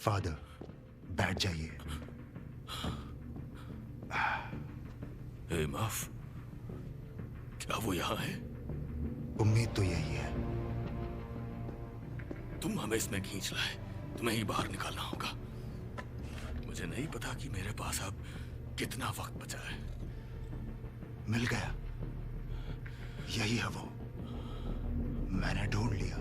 Father, बैठ जाइए। माफ, क्या वो यहाँ है? उम्मीद तो यही है। तुम हमें इसमें खींच लाए, तुम्हें ही बाहर निकालना होगा। मुझे नहीं पता कि मेरे पास अब कितना वक्त बचा है। मिल गया, यही है वो। मैंने ढूंढ लिया।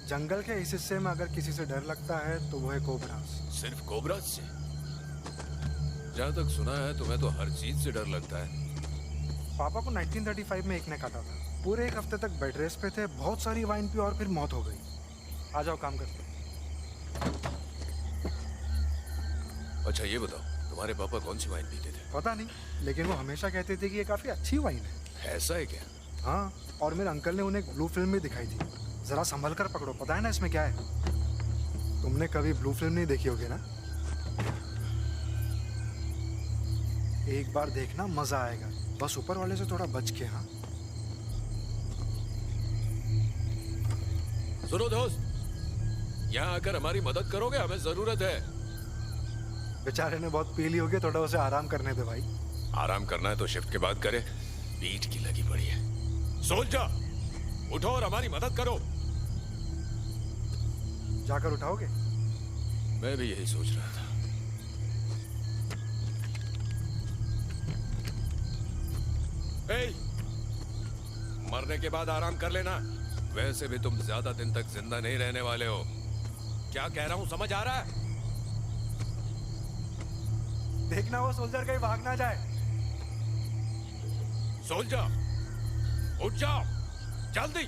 जंगल के इस हिस्से में अगर किसी से डर लगता है तो वो है कोबरास। सिर्फ कोबरास से? जहाँ तक सुना है तुम्हें तो हर चीज से डर लगता है। पापा को 1935 में एक ने काटा था। पूरे एक हफ्ते तक बेड रेस्ट पे थे, बहुत सारी वाइन पी और फिर मौत हो गई। आ जाओ काम करते हैं। अच्छा ये बताओ, तुम्हारे पापा कौन सी वाइन पीते थे? पता नहीं, लेकिन वो हमेशा कहते थे कि ये काफी अच्छी वाइन है। ऐसा है क्या? हाँ, और मेरे अंकल ने उन्हें एक ब्लू फिल्म भी दिखाई थी। जरा संभल कर पकड़ो, पता है ना इसमें क्या है? तुमने कभी ब्लू फिल्म नहीं देखी होगी ना? एक बार देखना, मजा आएगा। बस ऊपर वाले से थोड़ा बच के। हाँ सुनो दोस्त, यहाँ आकर हमारी मदद करोगे? हमें जरूरत है। बेचारे ने बहुत पी ली होगी, थोड़ा उसे आराम करने दे भाई। आराम करना है तो शिफ्ट के बाद करे, पीठ की लगी पड़ी है। सोल्जर उठो और हमारी मदद करो। जाकर उठाओगे? मैं भी यही सोच रहा था। मरने के बाद आराम कर लेना। वैसे भी तुम ज्यादा दिन तक जिंदा नहीं रहने वाले हो। क्या कह रहा हूं समझ आ रहा है? देखना वो सोल्जर कहीं भाग ना जाए। सोल्जर उठ जाओ जल्दी।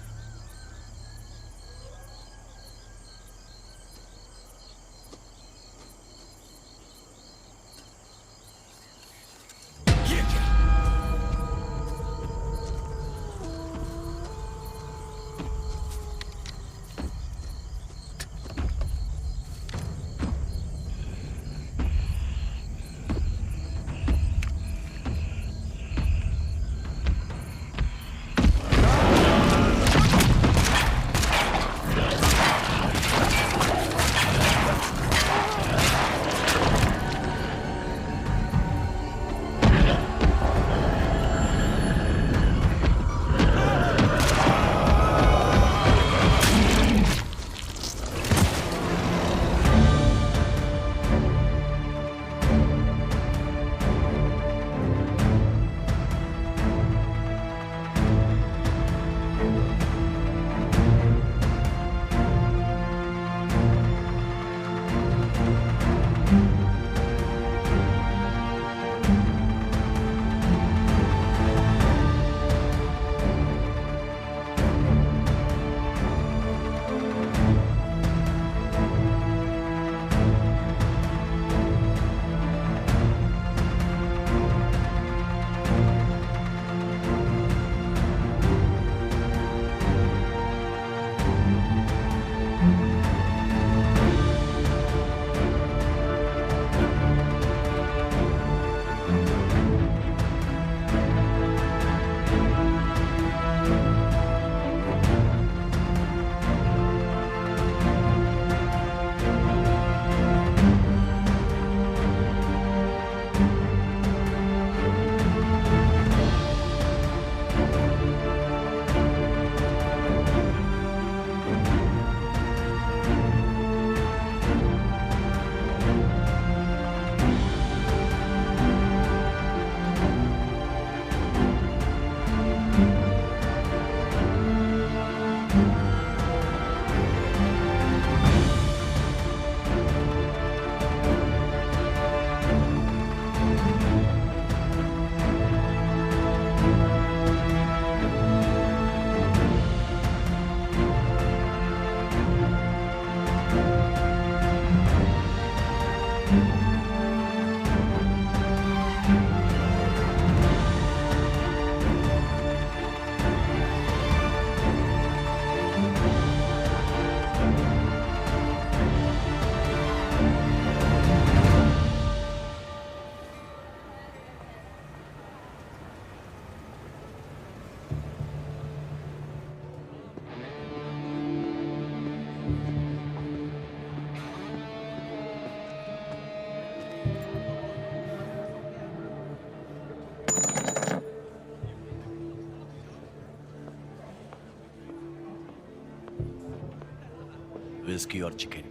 विस्की और चिकन।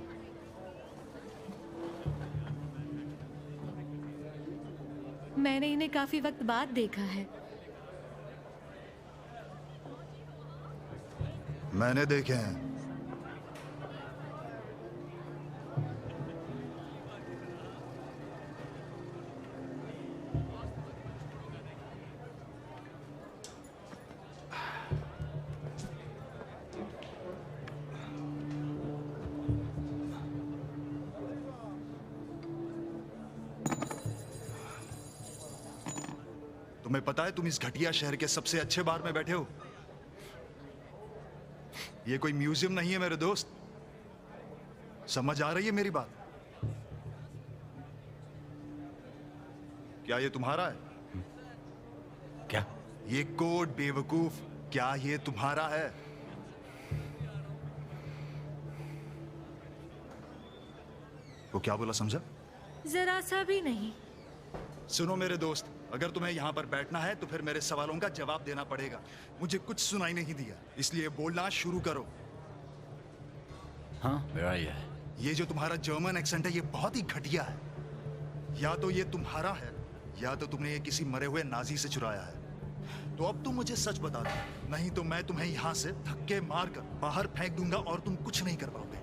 मैंने इन्हें काफी वक्त बाद देखा है। मैंने देखे हैं। तुम्हें पता है तुम इस घटिया शहर के सबसे अच्छे बार में बैठे हो? ये कोई म्यूजियम नहीं है मेरे दोस्त। समझ आ रही है मेरी बात? क्या ये तुम्हारा है? क्या? ये कोट बेवकूफ, क्या ये तुम्हारा है? वो क्या बोला समझा? जरा सा भी नहीं। सुनो मेरे दोस्त, अगर तुम्हें यहाँ पर बैठना है तो फिर मेरे सवालों का जवाब देना पड़ेगा। मुझे कुछ सुनाई नहीं दिया, इसलिए बोलना शुरू करो। हाँ, मेरा ही है। ये जो तुम्हारा जर्मन एक्सेंट है ये बहुत ही घटिया है। या तो ये तुम्हारा है या तो तुमने ये किसी मरे हुए नाजी से चुराया है। तो अब तुम मुझे सच बता दो, नहीं तो मैं तुम्हें यहाँ से धक्के मारकर बाहर फेंक दूंगा और तुम कुछ नहीं कर पाओगे।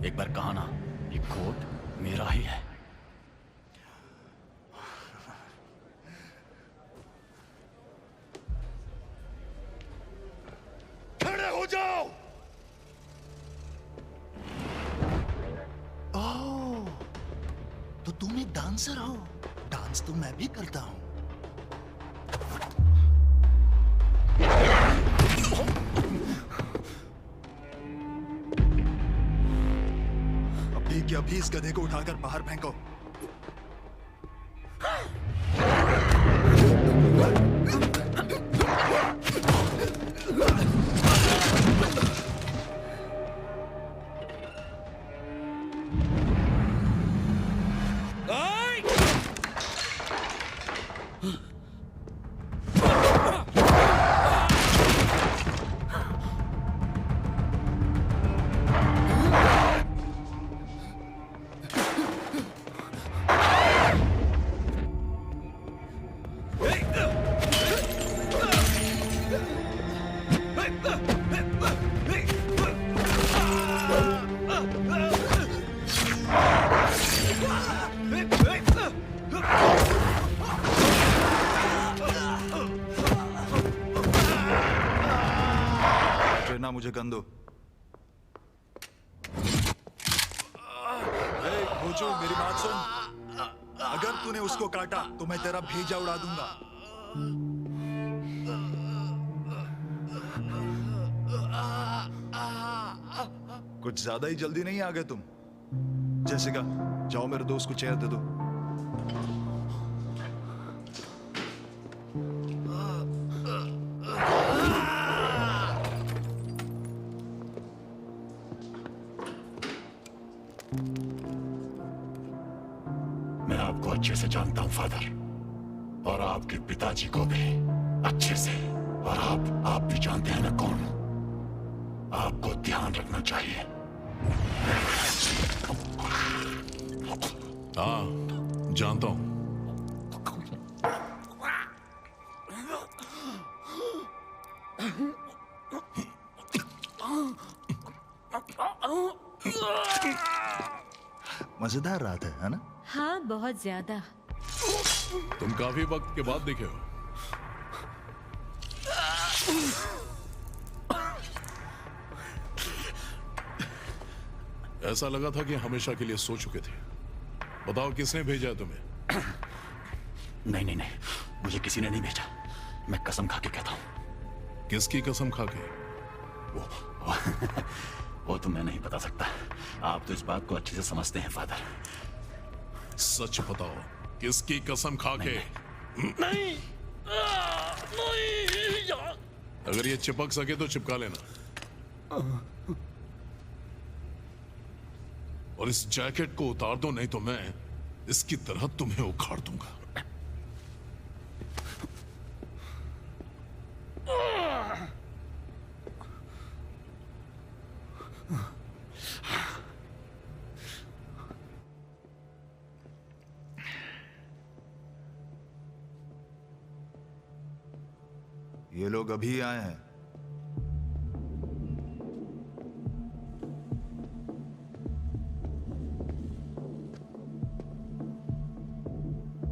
एक बार कहा ना, ये कोट मेरा ही है। खड़े हो जाओ। ओह, तो तुम एक डांसर हो। डांस तो मैं भी करता हूं। अभी के अभी इस गधे को उठाकर बाहर फेंको। ना मुझे गन दो। भोजू, मेरी बात सुन। अगर तूने उसको काटा तो मैं तेरा भेजा उड़ा दूंगा। कुछ ज्यादा ही जल्दी नहीं आ गए तुम? जेसिका, जाओ मेरे दोस्त को चेयर दे दो। मैं आपको अच्छे से जानता हूं फादर, और आपके पिताजी को भी अच्छे से। और आप भी जानते हैं मैं कौन हूं। आपको ध्यान रखना चाहिए। हाँ, जानता हूं। मजेदार रात है ना? हाँ, बहुत ज्यादा। तुम काफी वक्त के बाद दिखे हो। ऐसा लगा था कि हमेशा के लिए सो चुके थे। बताओ किसने भेजा है तुम्हें? नहीं नहीं नहीं, मुझे किसी ने नहीं भेजा। मैं कसम खा के कहता हूं। किसकी कसम खा के? वो तो मैं नहीं बता सकता। आप तो इस बात को अच्छे से समझते हैं फादर। सच बताओ, किसकी कसम खा के? नहीं, अगर ये चिपक सके तो चिपका लेना, और इस जैकेट को उतार दो, नहीं तो मैं इसकी तरह तुम्हें उखाड़ दूंगा। ये लोग अभी आए हैं।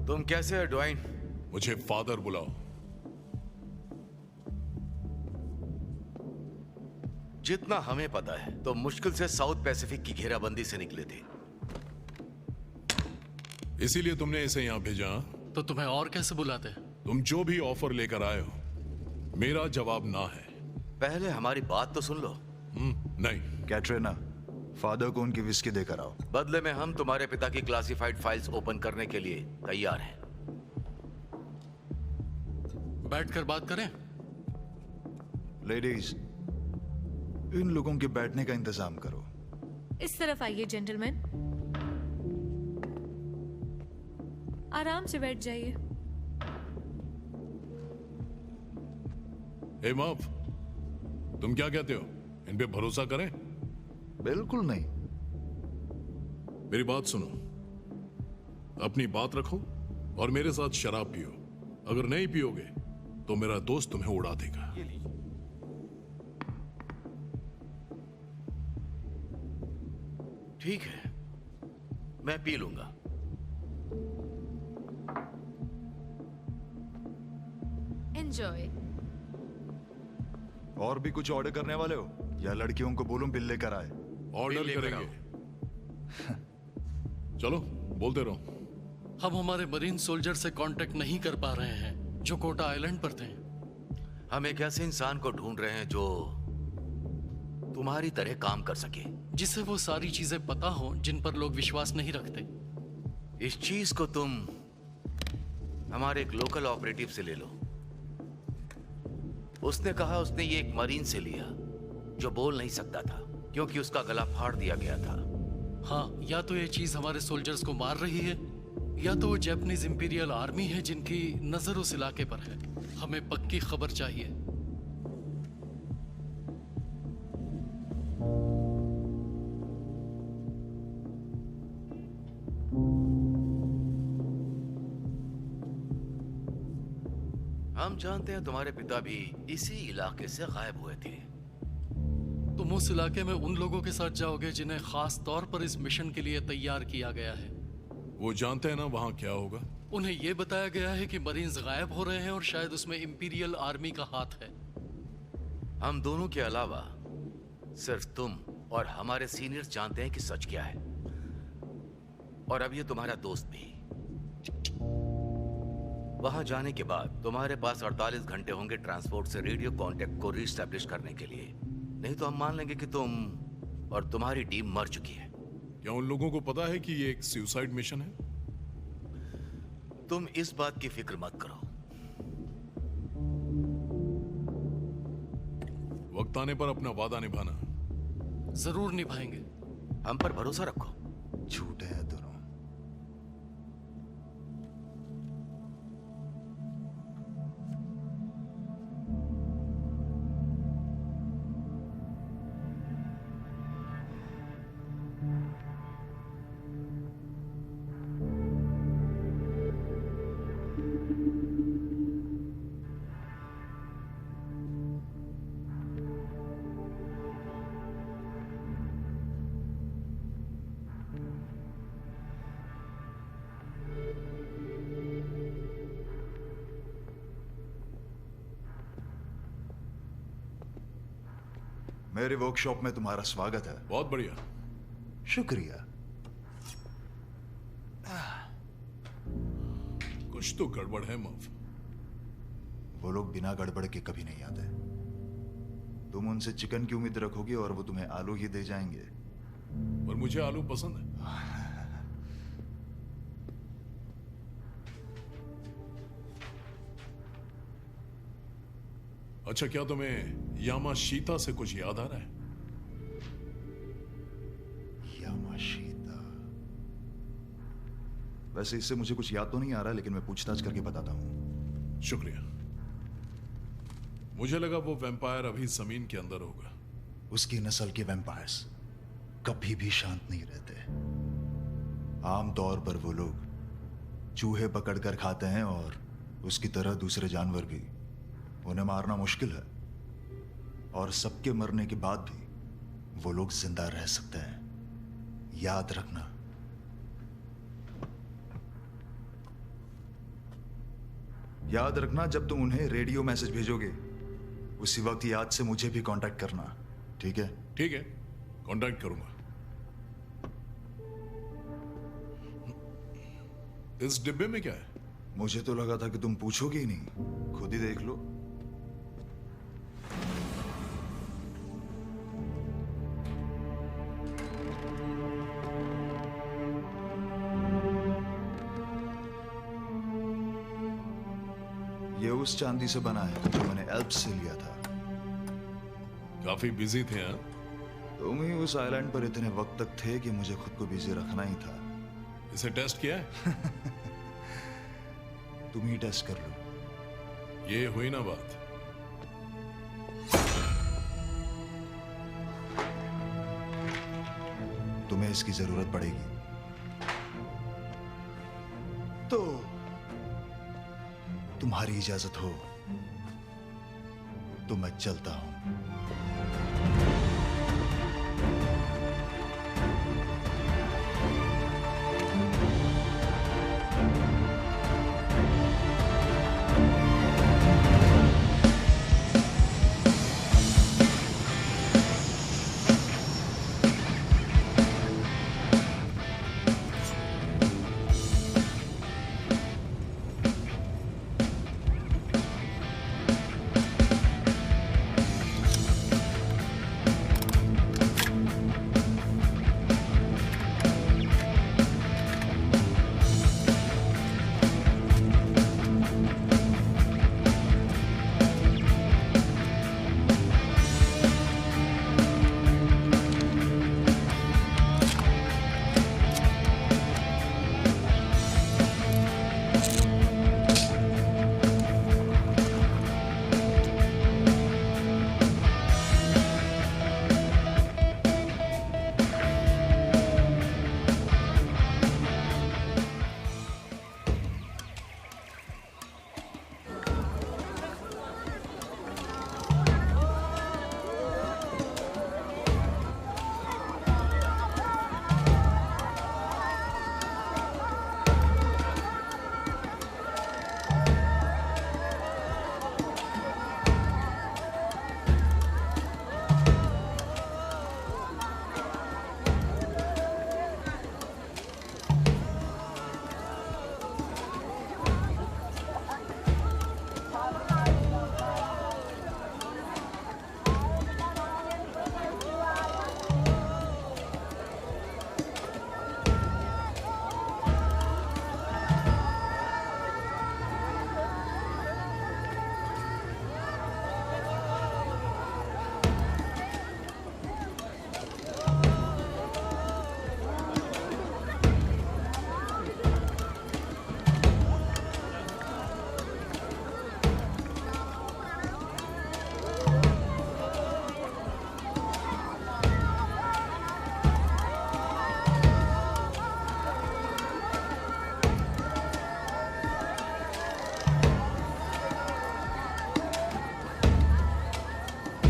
तुम कैसे हो ड्वाइन? मुझे फादर बुलाओ। जितना हमें पता है तो मुश्किल से साउथ पैसिफिक की घेराबंदी से निकले थे। इसीलिए तुमने इसे यहाँ भेजा? तो तुम्हें और कैसे बुलाते? तुम जो भी ऑफर लेकर आए हो, मेरा जवाब ना है। पहले हमारी बात तो सुन लो। नहीं। कैटरीना, फादर को उनकी विस्की देकर आओ। बदले में हम तुम्हारे पिता की क्लासिफाइड फाइल्स ओपन करने के लिए तैयार हैं। बैठकर बात करें? लेडीज, इन लोगों के बैठने का इंतजाम करो। इस तरफ आइए जेंटलमैन, आराम से बैठ जाइए। हे माफ, तुम क्या कहते हो? इन पे भरोसा करें? बिल्कुल नहीं। मेरी बात सुनो, अपनी बात रखो और मेरे साथ शराब पियो। अगर नहीं पियोगे तो मेरा दोस्त तुम्हें उड़ा देगा। ठीक है, मैं पी लूंगा। एंजॉय। और भी कुछ ऑर्डर करने वाले हो या लड़कियों को बोलूं बिल लेकर आए? ऑर्डर लेकर करेंगे। चलो बोलते रहो। हम हमारे मरीन सोल्जर से कांटेक्ट नहीं कर पा रहे हैं जो कोटा आइलैंड पर थे। हम एक ऐसे इंसान को ढूंढ रहे हैं जो तुम्हारी तरह काम कर सके, जिसे वो सारी चीजें पता हो जिन पर लोग विश्वास नहीं रखते। इस चीज को तुम हमारे एक लोकल ऑपरेटिव से ले लो। उसने कहा उसने ये एक मरीन से लिया जो बोल नहीं सकता था क्योंकि उसका गला फाड़ दिया गया था। हाँ, या तो ये चीज हमारे सोल्जर्स को मार रही है या तो वो जापानीज इंपीरियल आर्मी है जिनकी नजर उस इलाके पर है। हमें पक्की खबर चाहिए। हम जानते हैं तुम्हारे पिता भी इसी इलाके से गायब हुए थे। तुम उस इलाके में उन लोगों के साथ जाओगे जिन्हें खास तौर पर इस मिशन के लिए तैयार किया गया है। वो जानते हैं ना वहां क्या होगा? उन्हें यह बताया गया है कि मरीन्स गायब हो रहे हैं और शायद उसमें इंपीरियल आर्मी का हाथ है। हम दोनों के अलावा सिर्फ तुम और हमारे सीनियर्स जानते हैं कि सच क्या है। और अब ये तुम्हारा दोस्त भी। वहां जाने के बाद तुम्हारे पास 48 घंटे होंगे ट्रांसपोर्ट से रेडियो कांटेक्ट को रीस्टैब्लिश करने के लिए। नहीं तो हम मान लेंगे कि तुम और तुम्हारी टीम मर चुकी है। क्या उन लोगों को पता है कि ये एक सुसाइड मिशन है? तुम इस बात की फिक्र मत करो। वक्त आने पर अपना वादा निभाना। जरूर निभाएंगे। हम पर भरोसा रखो। झूठे हैं दोनों। मेरे वर्कशॉप में तुम्हारा स्वागत है। बहुत बढ़िया। शुक्रिया। कुछ तो गड़बड़ है मफ। वो लोग बिना गड़बड़ के कभी नहीं आते। तुम उनसे चिकन की उम्मीद रखोगे और वो तुम्हें आलू ही दे जाएंगे। पर मुझे आलू पसंद है। अच्छा, क्या तुम्हें यामाशीता से कुछ याद आ रहा है? यामाशीता? वैसे इससे मुझे कुछ याद तो नहीं आ रहा, लेकिन मैं पूछताछ करके बताता हूं। शुक्रिया। मुझे लगा वो वैम्पायर अभी जमीन के अंदर होगा। उसकी नस्ल के वैम्पायर्स कभी भी शांत नहीं रहते। आमतौर पर वो लोग चूहे पकड़कर खाते हैं और उसकी तरह दूसरे जानवर भी। उन्हें मारना मुश्किल है, और सबके मरने के बाद भी वो लोग जिंदा रह सकते हैं। याद रखना। याद रखना, जब तुम उन्हें रेडियो मैसेज भेजोगे उसी वक्त याद से मुझे भी कांटेक्ट करना, ठीक है? ठीक है, कांटेक्ट करूंगा। इस डिब्बे में क्या है? मुझे तो लगा था कि तुम पूछोगे ही नहीं, खुद ही देख लो। ये उस चांदी से बना है जो मैंने एल्प्स से लिया था। काफी बिजी थे हाँ? तुम ही उस आइलैंड पर इतने वक्त तक थे कि मुझे खुद को बिजी रखना ही था। इसे टेस्ट किया है? तुम ही टेस्ट कर लो। ये हुई ना बात। तुम्हें इसकी जरूरत पड़ेगी तो तुम्हारी इजाजत हो तो मैं चलता हूं।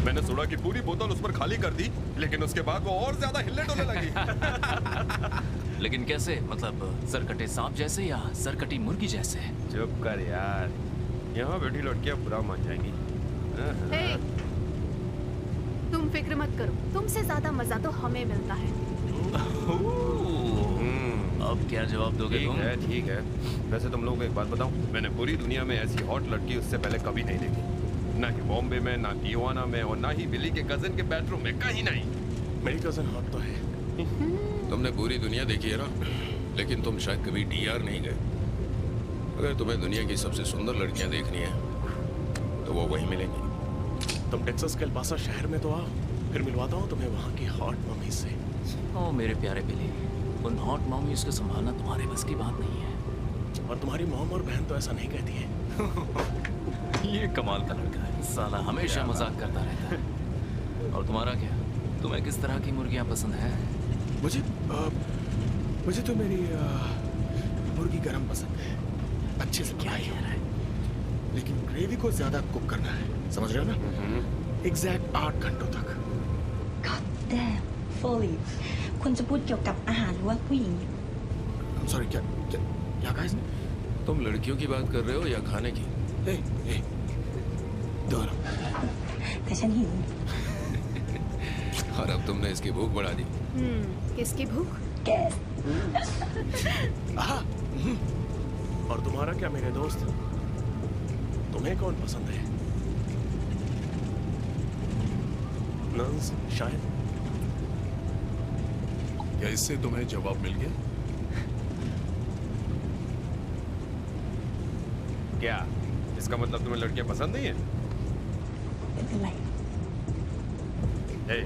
मैंने सोडा की पूरी बोतल उस पर खाली कर दी, लेकिन उसके बाद वो और ज्यादा हिलने डुलने लगी। लेकिन कैसे? मतलब सरकटे सांप जैसे या सरकटी मुर्गी जैसे? चुप कर यार, यहाँ बैठी लड़कियां बुरा मान जाएंगी। हे, तुम फिक्र मत करो, तुमसे ज्यादा मजा तो हमें मिलता है। अब क्या जवाब दोगे तुम? ठीक है। वैसे तुम लोगों को एक बात बताऊं, मैंने पूरी दुनिया में ऐसी हॉट लड़की उससे पहले कभी नहीं देखी। ना कि बॉम्बे में, ना टिजुआना में, और ना ही बिली के कजन के बेडरूम में, कहीं नहीं। मेरी कजन हॉट तो है। तुमने पूरी दुनिया देखी है ना, लेकिन तुम शायद कभी डीआर नहीं गए। अगर तुम्हें दुनिया की सबसे सुंदर लड़कियां देखनी है तो वो वहीं मिलेंगी। तुम टेक्सास के एल्पासा शहर में तो आओ, फिर मिलवाता हूँ तुम्हें वहाँ की हॉट मम्मी से। ओ मेरे प्यारे बिली, उन हॉट मॉमीज को संभालना तुम्हारे बस की बात नहीं है। और तुम्हारी मॉम और बहन तो ऐसा नहीं कहती है। ये कमाल का लड़का है, साला हमेशा मजाक करता रहता है। और तुम्हारा क्या? तुम्हें किस तरह की मुर्गियाँ पसंद है? मुझे तो मेरी मुर्गी गरम पसंद है, अच्छे से क्या कह रहा है? लेकिन ग्रेवी को ज्यादा कुक करना है, समझ रहे हो ना? एग्जैक्ट 8 घंटों तक। God damn, fully คุณจะพูดเกี่ยวกับอาหารหรือว่าผู้หญิง I'm sorry, क्या कहा इसने? तुम लड़कियों की बात कर रहे हो या खाने की? ए, दोनों। แต่ฉันหิว और अब तुमने इसकी भूख बढ़ा दी। किसकी भूख? แก और तुम्हारा क्या मेरे दोस्त? तुम्हें कौन पसंद है? नंस शायद। क्या इससे तुम्हें जवाब मिल गया? क्या इसका मतलब तुम्हें लड़कियां पसंद नहीं है? ไม่เป็นไร हे,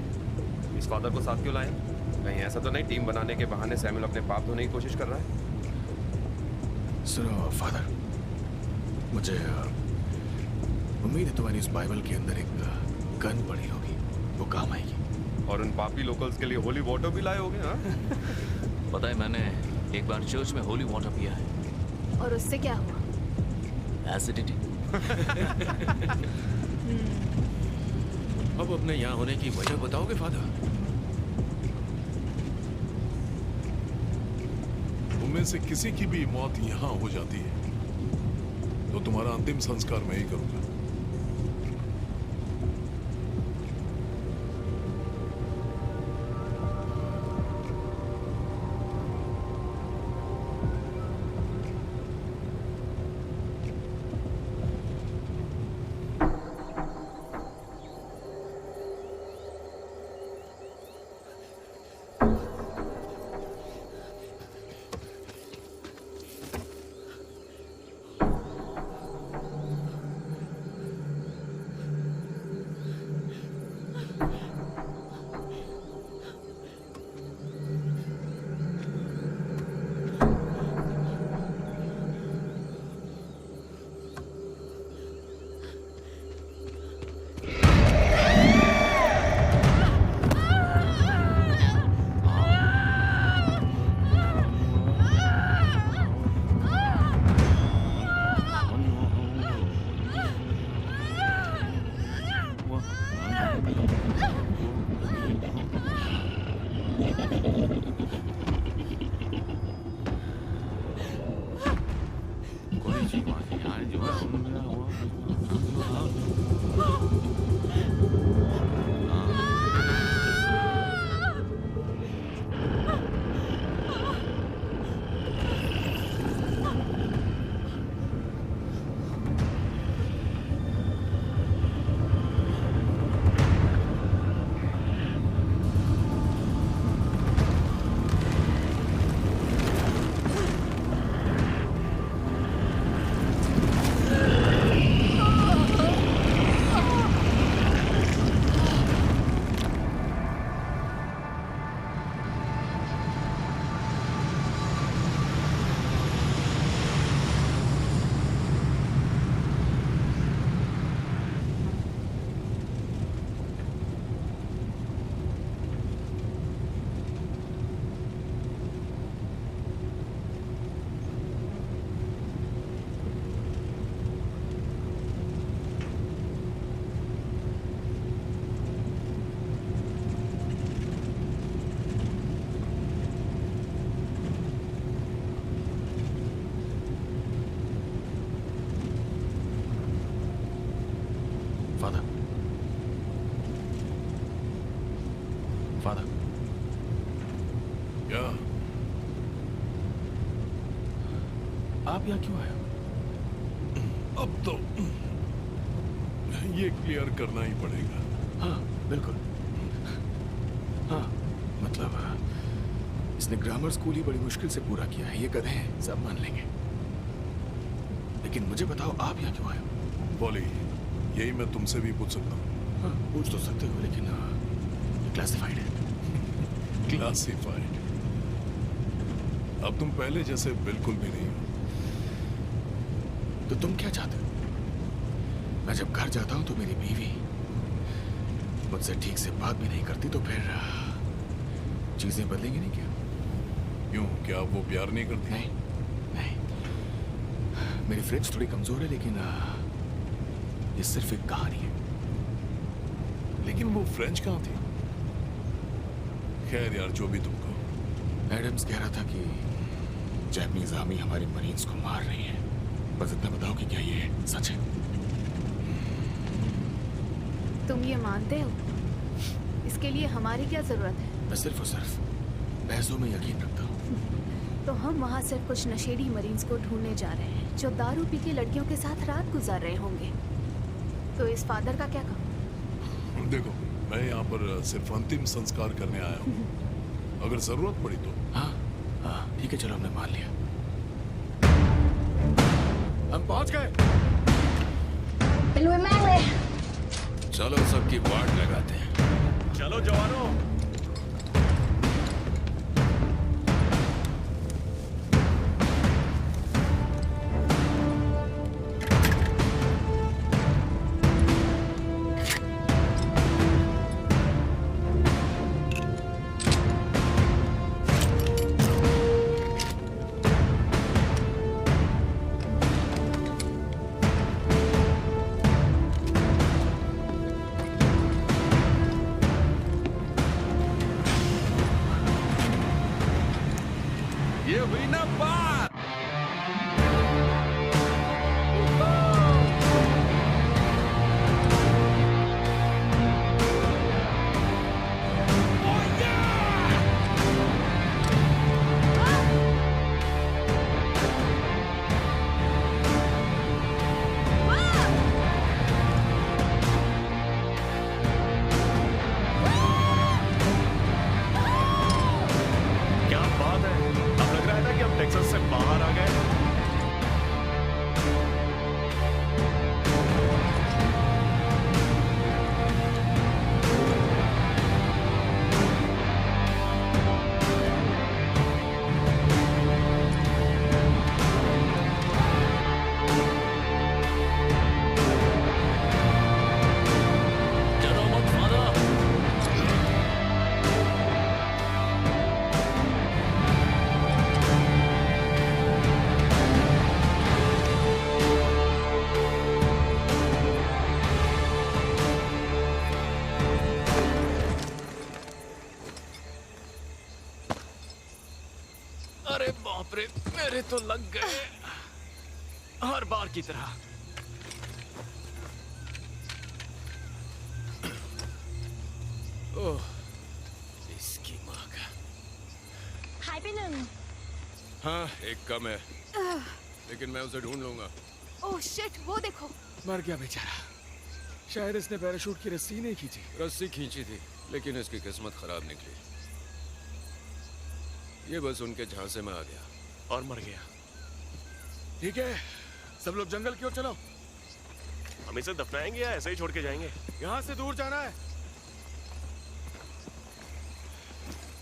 इस फादर को साथ क्यों लाए? कहीं ऐसा तो नहीं टीम बनाने के बहाने सैमुअल अपने पाप धोने की कोशिश कर रहा है? सुनो फादर, मुझे उम्मीद है तुम्हारी इस बाइबल के अंदर एक गन पड़ी होगी, वो काम आएगी। और उन पापी लोकल्स के लिए होली वाटर भी लाए होगे? हाँ? पता है मैंने एक बार चर्च में होली वाटर पिया है। और उससे क्या हुआ? एसिडिटी। अब अपने यहाँ होने की वजह बताओगे फादर? तुम में से किसी की भी मौत यहाँ हो जाती है तो तुम्हारा अंतिम संस्कार मैं ही करूंगा। फादर क्या आप यहाँ क्यों आए हो? अब तो ये क्लियर करना ही पड़ेगा। हाँ बिल्कुल। हाँ मतलब इसने ग्रामर स्कूल ही बड़ी मुश्किल से पूरा किया है, ये गधे हैं सब मान लेंगे। लेकिन मुझे बताओ आप यहाँ क्यों आए हो? बोली यही मैं तुमसे भी पूछ सकता हूँ। हाँ पूछ तो सकते हो लेकिन क्लासिफाइड है। क्लासिफाइड। अब तुम पहले जैसे बिल्कुल भी नहीं हो। तो तुम क्या चाहते हो? मैं जब घर जाता हूँ तो मेरी बीवी मुझसे ठीक से बात भी नहीं करती, तो फिर चीजें बदलेंगी नहीं क्या? क्यों, क्या वो प्यार नहीं करती? नहीं नहीं, मेरी फ्रिज थोड़ी कमजोर है लेकिन ये सिर्फ एक कहानी है। लेकिन वो फ्रेंच कहाँ थी? खैर यार, जो भी तुमको। एडम्स कह रहा था कि जापानीज आर्मी हमारे मरीन्स को मार रही है। बस इतना बताओ कि क्या ये सच है? तुम ये मानते हो? इसके लिए हमारी क्या जरूरत है? मैं सिर्फ और सिर्फ पैसों में यकीन रखता हूँ। तो हम वहाँ सिर्फ कुछ नशेड़ी मरीन्स को ढूंढने जा रहे हैं जो दारू पी के लड़कियों के साथ रात गुजार रहे होंगे। तो इस फादर का क्या काम? देखो, मैं यहाँ पर सिर्फ अंतिम संस्कार करने आया हूँ। अगर जरूरत पड़ी तो। हाँ हाँ ठीक है, चलो हमने मान लिया। हम पहुंच गए। चलो सबकी वाट लगाते हैं। चलो जवानों। ये हुई ना बात। क्या बात है, अब लग रहा है ना कि हम टेक्सास से बाहर आ गए। डरो मत फादर। अरे बाप रे, मेरे तो लग गए हर बार की तरह। ओह, इसकी माँ का। หายไปหนึ่ง हाँ, एक कम है, लेकिन मैं उसे ढूंढ लूंगा। ओह शिट, वो देखो। मर गया बेचारा। शायद इसने पैराशूट की रस्सी नहीं खींची। रस्सी खींची थी, लेकिन इसकी किस्मत खराब निकली। ये बस उनके झांसे में आ गया और मर गया। ठीक है, सब लोग जंगल की ओर चलो। हम इसे दफनाएंगे या ऐसे ही छोड़ के जाएंगे? यहाँ से दूर जाना है।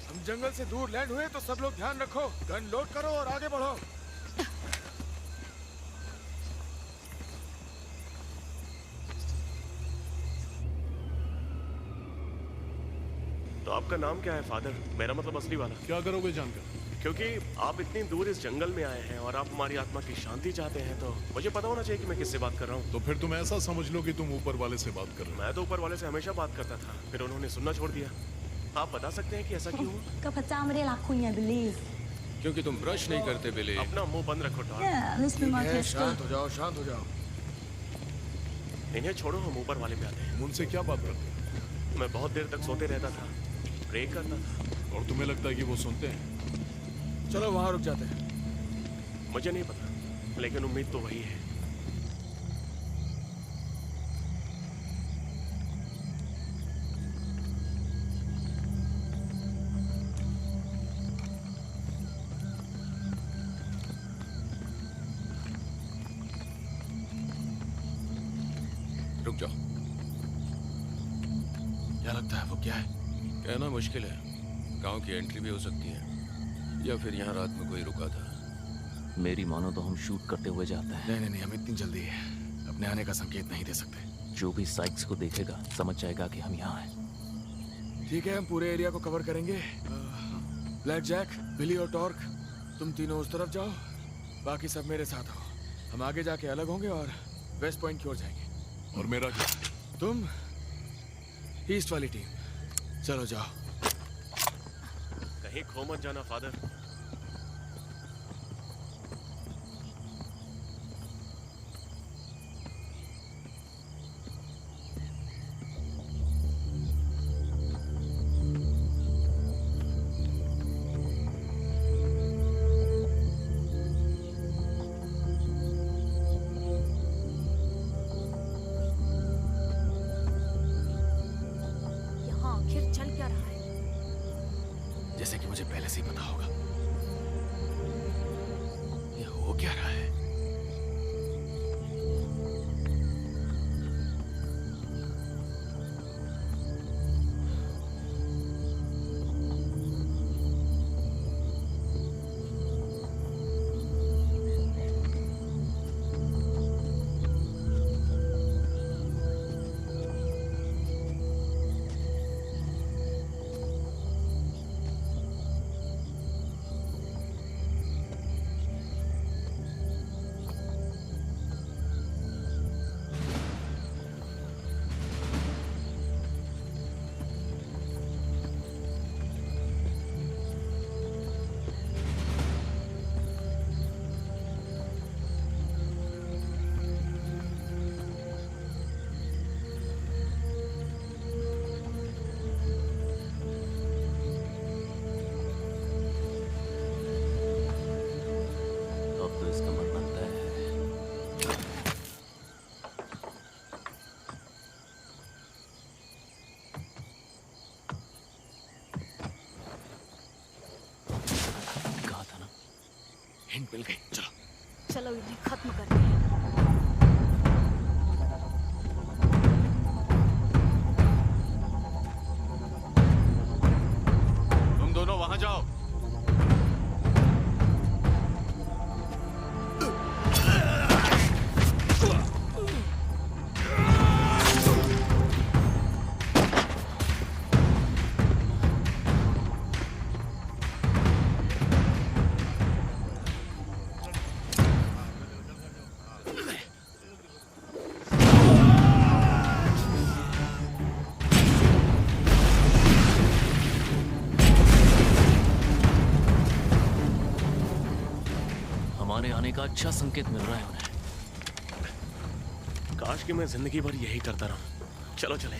हम जंगल से दूर लैंड हुए तो सब लोग ध्यान रखो, गन लोड करो और आगे बढ़ो। तो आपका नाम क्या है फादर? मेरा मतलब असली वाला। क्या करोगे जानकर? क्योंकि आप इतनी दूर इस जंगल में आए हैं और आप हमारी आत्मा की शांति चाहते हैं, तो मुझे पता होना चाहिए कि मैं किससे बात कर रहा हूँ। तो फिर तुम ऐसा समझ लो कि तुम ऊपर वाले से बात कर रहे हो। मैं तो ऊपर वाले से हमेशा बात करता था, फिर उन्होंने सुनना छोड़ दिया। आप बता सकते हैं कि ऐसा क्यों हुआ? ก็พระเจ้าไม่ได้รักคุณไงบิลลี่ क्योंकि तुम ब्रश नहीं करते बिली। अपना मुंह बंद रखो Tom. Yeah, let's be more tasty. शांत हो जाओ, शांत हो जाओ। इन्हें छोड़ो, हम ऊपर वाले पे आते हैं। उनसे क्या बात करते हो? मैं बहुत देर तक सोते रहता था, प्रे करता था। और तुम्हें लगता है कि वो सुनते हैं? चलो वहां रुक जाते हैं। मुझे नहीं पता, लेकिन उम्मीद तो वही है। रुक जाओ। क्या लगता है वो क्या है? कहना मुश्किल है। गांव की एंट्री भी हो सकती है, या फिर यहाँ रात में कोई रुका था। मेरी मानो तो हम शूट करते हुए जाते हैं। नहीं, हम इतनी जल्दी अपने आने का संकेत नहीं दे सकते। जो भी साइक्स को देखेगा समझ जाएगा कि हम यहाँ हैं। ठीक है, हम पूरे एरिया को कवर करेंगे। ब्लैक जैक, बिली और टॉर्क, तुम तीनों उस तरफ जाओ, बाकी सब मेरे साथ हो। हम आगे जाके अलग होंगे और वेस्ट पॉइंट की ओर जाएंगे। और मेरा क्या? तुम ईस्ट वाली टीम, चलो जाओ। कहीं खो मत जाना फादर। आखिर चल क्या रहा है? जैसे कि मुझे पहले से ही पता होगा। ये हो क्या रहा है? हिंट मिल गई, चलो। चलो इन्हें खत्म करते हैं। तुम दोनों वहां जाओ। हमारे आने का अच्छा संकेत मिल रहा है उन्हें। काश कि मैं जिंदगी भर यही करता रहूं। चलो चले।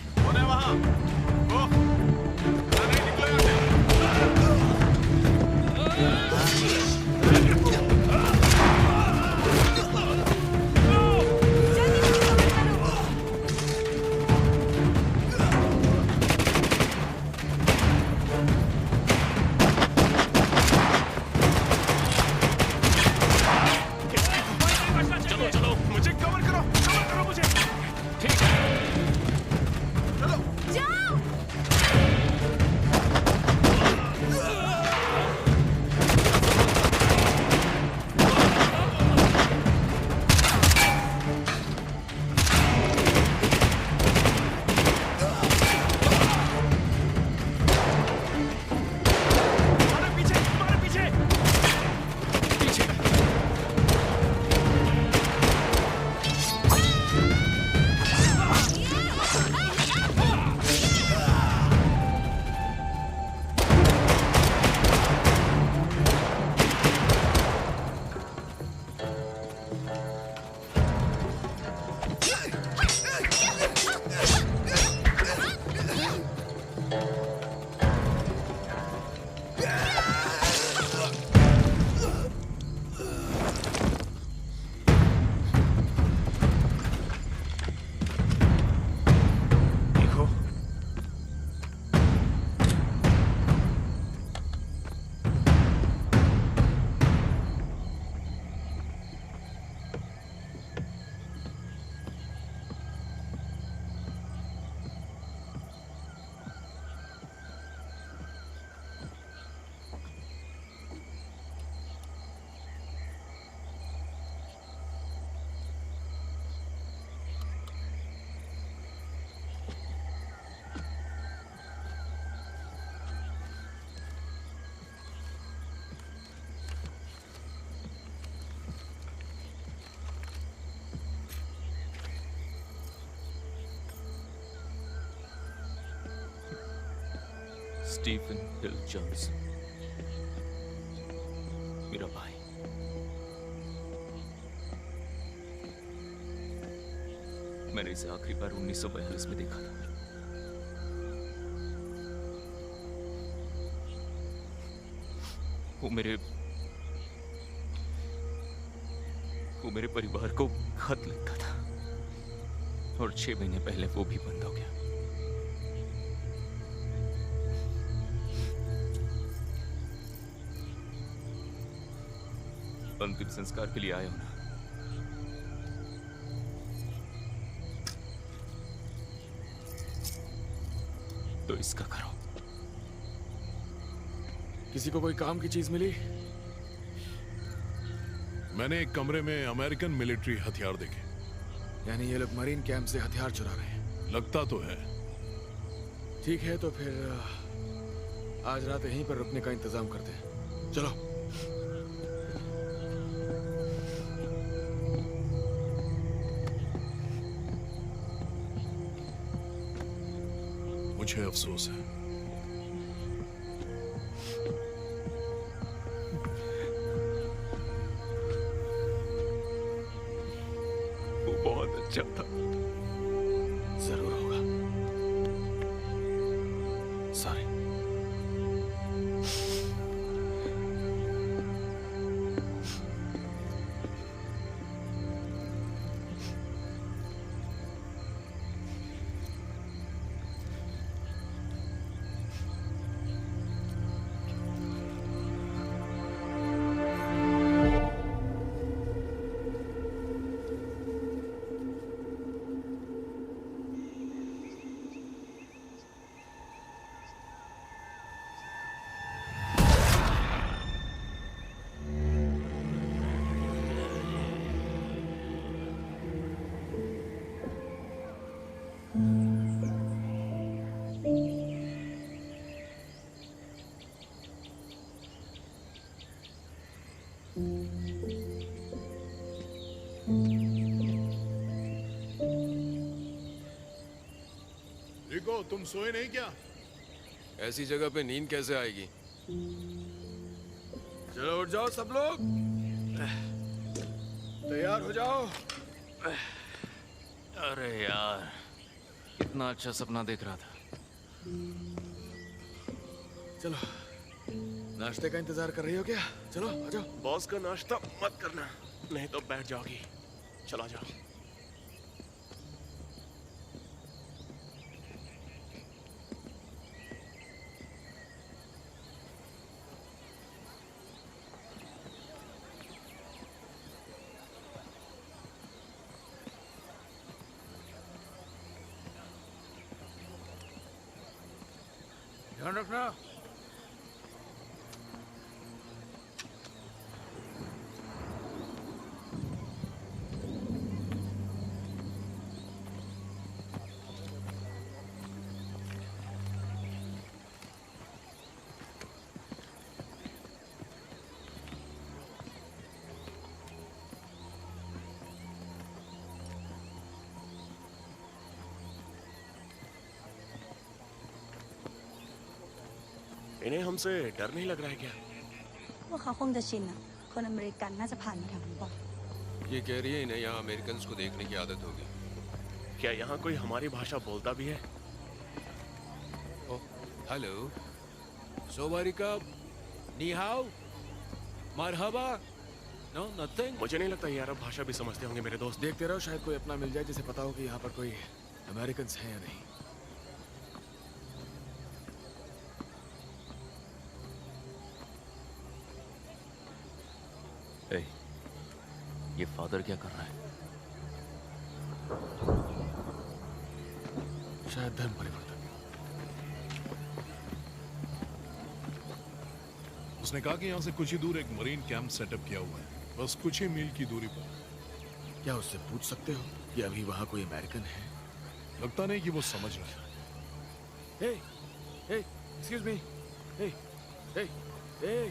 चलो चलो, मुझे कवर करो मुझे। ठीक है, चलो जाओ। स्टीफन हिल जॉनसन, मेरा भाई। मैंने इसे आखिरी बार 1942 में देखा था। वो मेरे परिवार को खत लिखता था और 6 महीने पहले वो भी बंद हो गया। अंतिम संस्कार के लिए आया हूं ना। तो इसका करो। किसी को कोई काम की चीज मिली? मैंने एक कमरे में अमेरिकन मिलिट्री हथियार देखे। यानी ये लोग मरीन कैंप से हथियार चुरा रहे हैं? लगता तो है। ठीक है, तो फिर आज रात यहीं पर रुकने का इंतजाम करते हैं। चलो। मुझे अफसोस है। वो बहुत अच्छा था। जरूर होगा। सॉरी। रिको, तुम सोए नहीं क्या? ऐसी जगह पे नींद कैसे आएगी? चलो उठ जाओ सब लोग, तैयार हो जाओ। अरे यार, कितना अच्छा सपना देख रहा था। चलो, नाश्ते का इंतजार कर रही हो क्या? चलो आ जाओ। बॉस का नाश्ता मत करना, नहीं तो बैठ जाओगी। चला जाओ। ध्यान रखना। इन्हें हमसे डर नहीं लग रहा है क्या? พวกเขาคงจะชินอะคนอเมริกันน่าจะผ่านมาแถวนี้บ่อย ये कह रही है इन्हें यहाँ अमेरिकन को देखने की आदत होगी। क्या यहाँ कोई हमारी भाषा बोलता भी है? ओह, हेलो, सोबारिका, नी हाउ, मरहबा, नो नथिंग। मुझे नहीं लगता ये अरब भाषा भी समझते होंगे मेरे दोस्त। देखते रहो, शायद कोई अपना मिल जाए जिसे पता हो कि यहाँ पर कोई अमेरिकन हैं या नहीं। ए, ये फादर क्या कर रहा है? शायद धर्म परिवर्तन। उसने कहा कि यहाँ से कुछ ही दूर एक मरीन कैंप सेटअप किया हुआ है, बस कुछ ही मील की दूरी पर। क्या उससे पूछ सकते हो कि अभी वहाँ कोई अमेरिकन है? लगता नहीं कि वो समझ रहा है। Hey, hey, excuse me. Hey, hey, hey,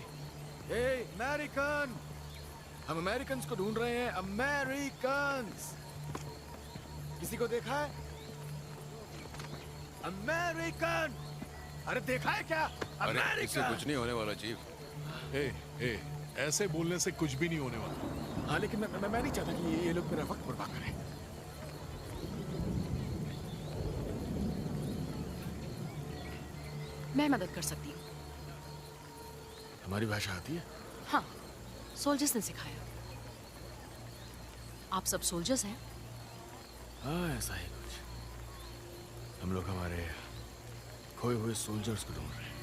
hey, American. हम अमेरिकन्स को ढूंढ रहे हैं, अमेरिकन्स। किसी को देखा है? अमेरिकन। अरे देखा है क्या? अरे इससे कुछ नहीं होने वाला चीफ। ए, ऐसे बोलने से कुछ भी नहीं होने वाला। हाँ लेकिन मैं नहीं चाहता कि ये लोग मेरा वक्त बर्बाद करें। मैं मदद कर सकती हूँ। हमारी भाषा आती है? हाँ, सोल्जर्स ने सिखाया। आप सब सोल्जर्स हैं? हाँ ऐसा ही कुछ। हम लोग हमारे खोए हुए सोल्जर्स को ढूंढ रहे हैं।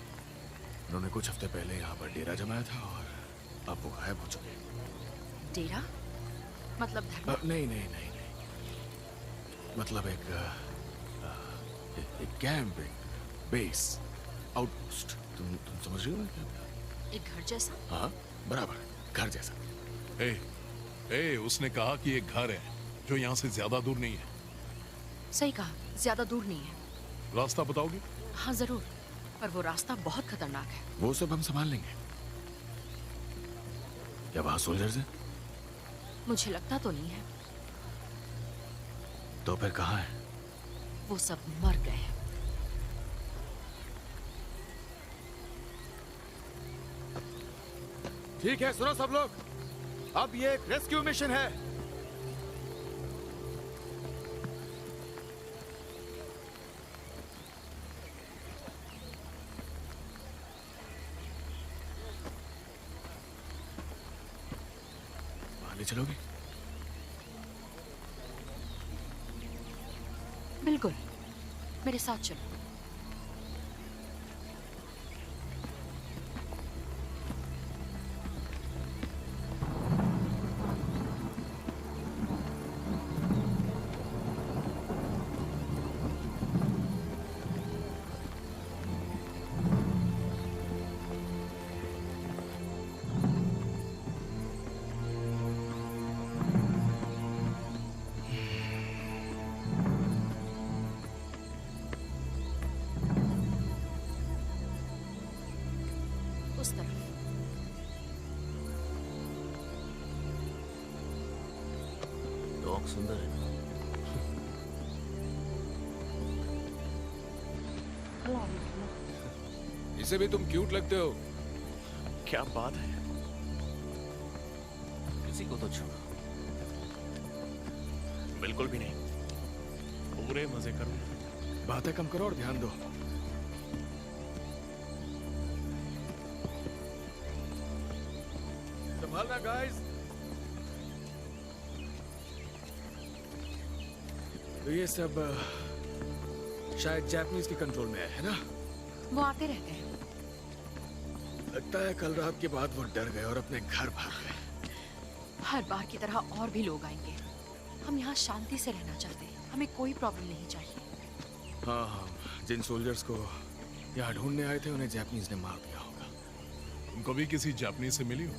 उन्होंने कुछ हफ्ते पहले यहाँ पर डेरा जमाया था और अब वो गायब हो चुके हैं। डेरा? मतलब धर्म? नहीं। मतलब एक कैंप, एक बेस, आउटपोस्ट। तुम समझ रही हो ना क्या? एक घर जैसा? हाँ बराबर, घर जैसा। उसने कहा कि एक घर है जो यहाँ से ज्यादा दूर नहीं है। सही कहा, ज्यादा दूर नहीं है। रास्ता बताओगे? हाँ जरूर, पर वो रास्ता बहुत खतरनाक है। वो सब हम संभाल लेंगे। क्या वहाँ सोल्जर्स हैं? मुझे लगता तो नहीं है। तो फिर कहाँ है? वो सब मर गए हैं। ठीक है, सुनो सब लोग, अब ये एक रेस्क्यू मिशन है। वहां ले चलोगे? बिल्कुल, मेरे साथ चलो। उस तरफ। डॉग सुंदर है। इसे भी तुम क्यूट लगते हो। क्या बात है? किसी को तो छू। बिल्कुल भी नहीं, पूरे मजे करो। बातें कम करो और ध्यान दो। संभालना गाइस। तो ये सब शायद जापानीज के कंट्रोल में है ना? वो आते रहते हैं। लगता है कल रात के बाद वो डर गए और अपने घर भाग गए। हर बार की तरह और भी लोग आएंगे। हम यहाँ शांति से रहना चाहते हैं, हमें कोई प्रॉब्लम नहीं चाहिए। हाँ, जिन सोल्जर्स को यहाँ ढूंढने आए थे उन्हें जापानीज ने मार दिया होगा। तुम कभी किसी जापानीज से मिली हो?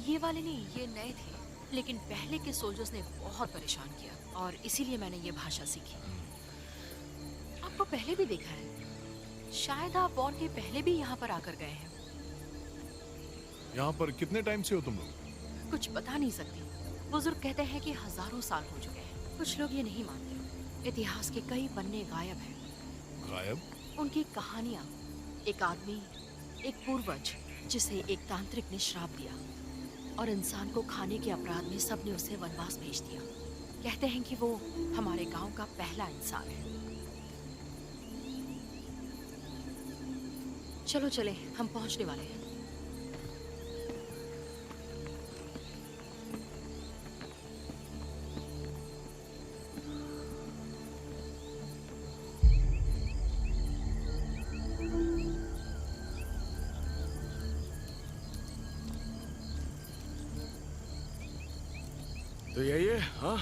ये वाले नहीं, ये नए थे, लेकिन पहले के सोल्जर्स ने बहुत परेशान किया और इसीलिए मैंने ये भाषा सीखी। आपको पहले भी देखा है, शायद आप वॉर के पहले भी यहाँ पर आकर गए हैं। यहाँ पर कितने टाइम से हो तुम लोग? कुछ बता नहीं सकती। बुजुर्ग कहते हैं कि हजारों साल हो चुके हैं। कुछ लोग ये नहीं मानते। इतिहास के कई पन्ने गायब हैं। गायब? उनकी कहानियां। एक आदमी, एक पूर्वज जिसे एक तांत्रिक ने श्राप दिया और इंसान को खाने के अपराध में सबने उसे वनवास भेज दिया। कहते हैं कि वो हमारे गांव का पहला इंसान है। चलो चले, हम पहुंचने वाले हैं। तो यही है? हाँ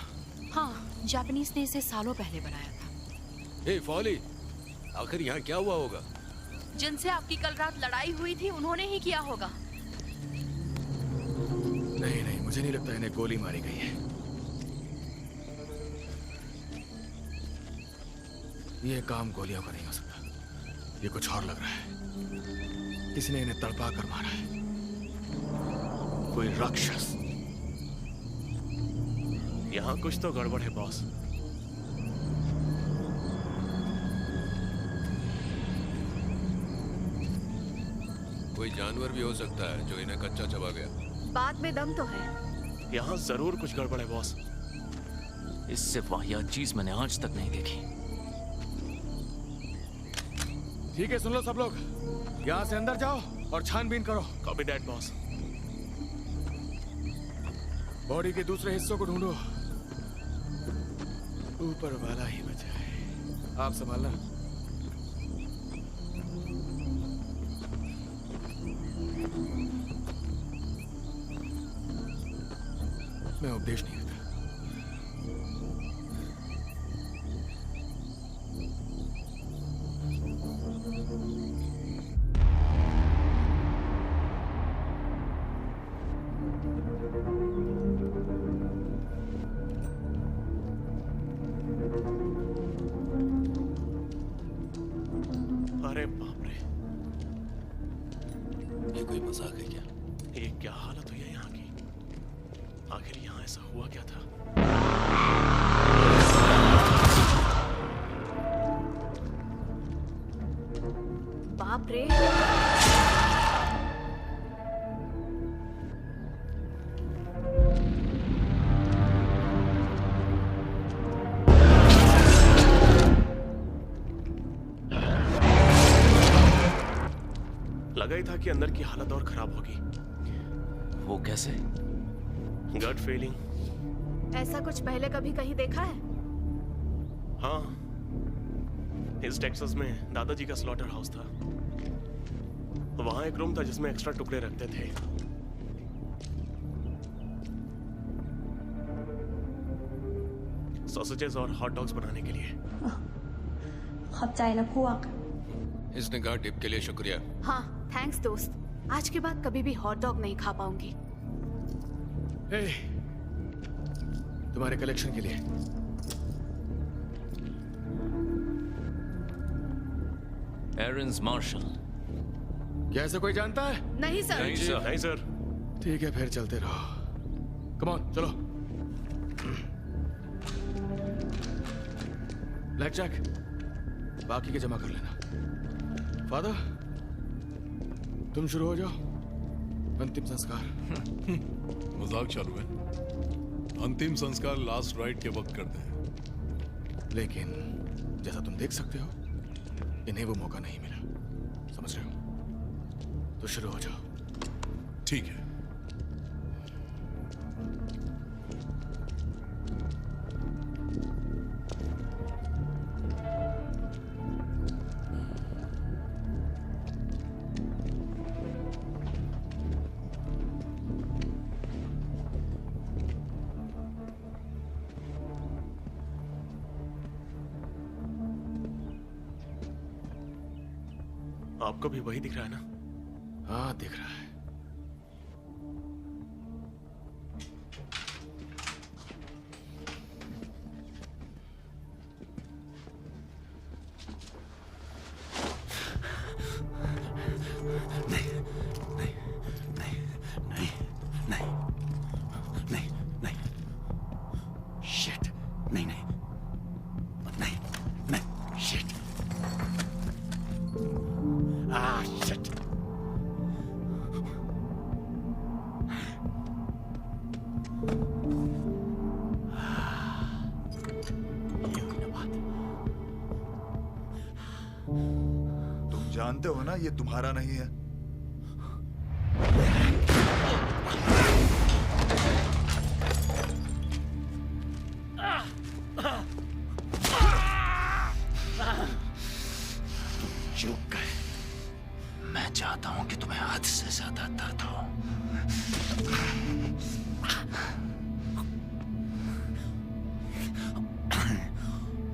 हाँ, जापानीज ने इसे सालों पहले बनाया था। हे फॉली, आखिर यहाँ क्या हुआ होगा? जिनसे आपकी कल रात लड़ाई हुई थी उन्होंने ही किया होगा। नहीं, मुझे नहीं लगता इन्हें गोली मारी गई है। ये काम गोलियों का नहीं हो सकता। ये कुछ और लग रहा है। किसी ने इन्हें तड़पा कर मारा है। कोई राक्षस। यहाँ कुछ तो गड़बड़ है बॉस। कोई जानवर भी हो सकता है जो इन्हें कच्चा चबा गया। बात में दम तो है। यहाँ जरूर कुछ गड़बड़ है बॉस। इससे वाहियात चीज मैंने आज तक नहीं देखी। ठीक है, सुन लो सब लोग, यहाँ से अंदर जाओ और छानबीन करो। Copy that boss. बॉडी के दूसरे हिस्सों को ढूंढो। ऊपर वाला ही बचाए। आप संभालना। मैं उपदेश नहीं देता। अरे बाप रे, ये कोई मजाक है क्या? ये क्या हालत हुई है यहाँ की? आखिर यहाँ ऐसा हुआ क्या था? बाप रे, लगा ही था कि अंदर की हालत और खराब होगी। वो कैसे? Gut feeling. ऐसा कुछ पहले कभी कहीं देखा है? हाँ, इस टेक्सास में दादाजी का स्लॉटर हाउस था। वहां एक रूम था जिसमें एक्स्ट्रा टुकड़े रखते थे। सॉसेजेस और हॉट डॉग्स बनाने के लिए। ขอบใจนะพวก इसने कहा टिप के लिए शुक्रिया। हाँ, थैंक्स दोस्त। आज के बाद कभी भी हॉट डॉग नहीं खा पाऊंगी। हे, तुम्हारे कलेक्शन के लिए। Aaron's martial. क्या ऐसा कोई जानता है? नहीं सर। नहीं सर। ठीक है, फिर चलते रहो। कम ऑन, चलो। ब्लैक जैक, बाकी के जमा कर लेना। फादर, तुम शुरू हो जाओ। अंतिम संस्कार। मजाक चालू है। अंतिम संस्कार लास्ट राइट के वक्त करते हैं। लेकिन जैसा तुम देख सकते हो, इन्हें वो मौका नहीं मिला। समझ रहे हो? तो शुरू हो जाओ। ठीक है। आपको भी वही दिख रहा है ना? हाँ, दिख रहा है। जानते हो ना, ये तुम्हारा नहीं है। चूक गए। मैं चाहता हूं कि तुम्हें हद से ज्यादा दर्द हो।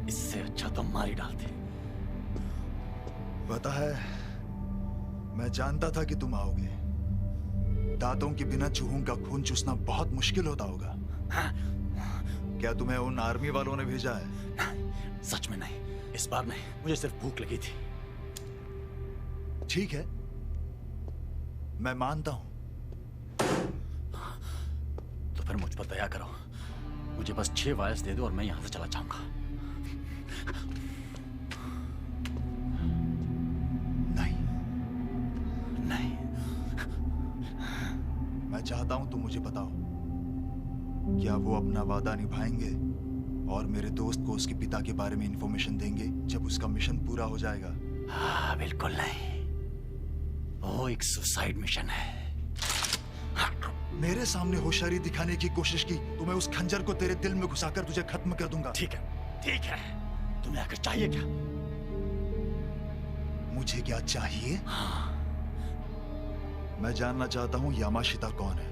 इससे अच्छा तो मार ही डालते। पता है, मैं जानता था कि तुम आओगे। दांतों के बिना चूहों का खून चूसना बहुत मुश्किल होता होगा। क्या तुम्हें उन आर्मी वालों ने भेजा है? सच में नहीं, इस बार नहीं। मुझे सिर्फ भूख लगी थी। ठीक है, मैं मानता हूं। तो फिर मुझ पर दया करो। मुझे बस 6 वायर्स दे दो और मैं यहां से चला जाऊंगा। नहीं, नहीं। मैं चाहता हूं तुम मुझे बताओ, क्या वो अपना वादा निभाएंगे और मेरे दोस्त को उसके पिता के बारे में इंफॉर्मेशन देंगे जब उसका मिशन पूरा हो जाएगा? हाँ, बिल्कुल नहीं। वो एक सुसाइड मिशन है। मेरे सामने होशियारी दिखाने की कोशिश की तो मैं उस खंजर को तेरे दिल में घुसाकर तुझे खत्म कर दूंगा। ठीक है। तुम्हें आकर चाहिए क्या? मुझे क्या चाहिए? हाँ। मैं जानना चाहता हूँ यामाशिता कौन है।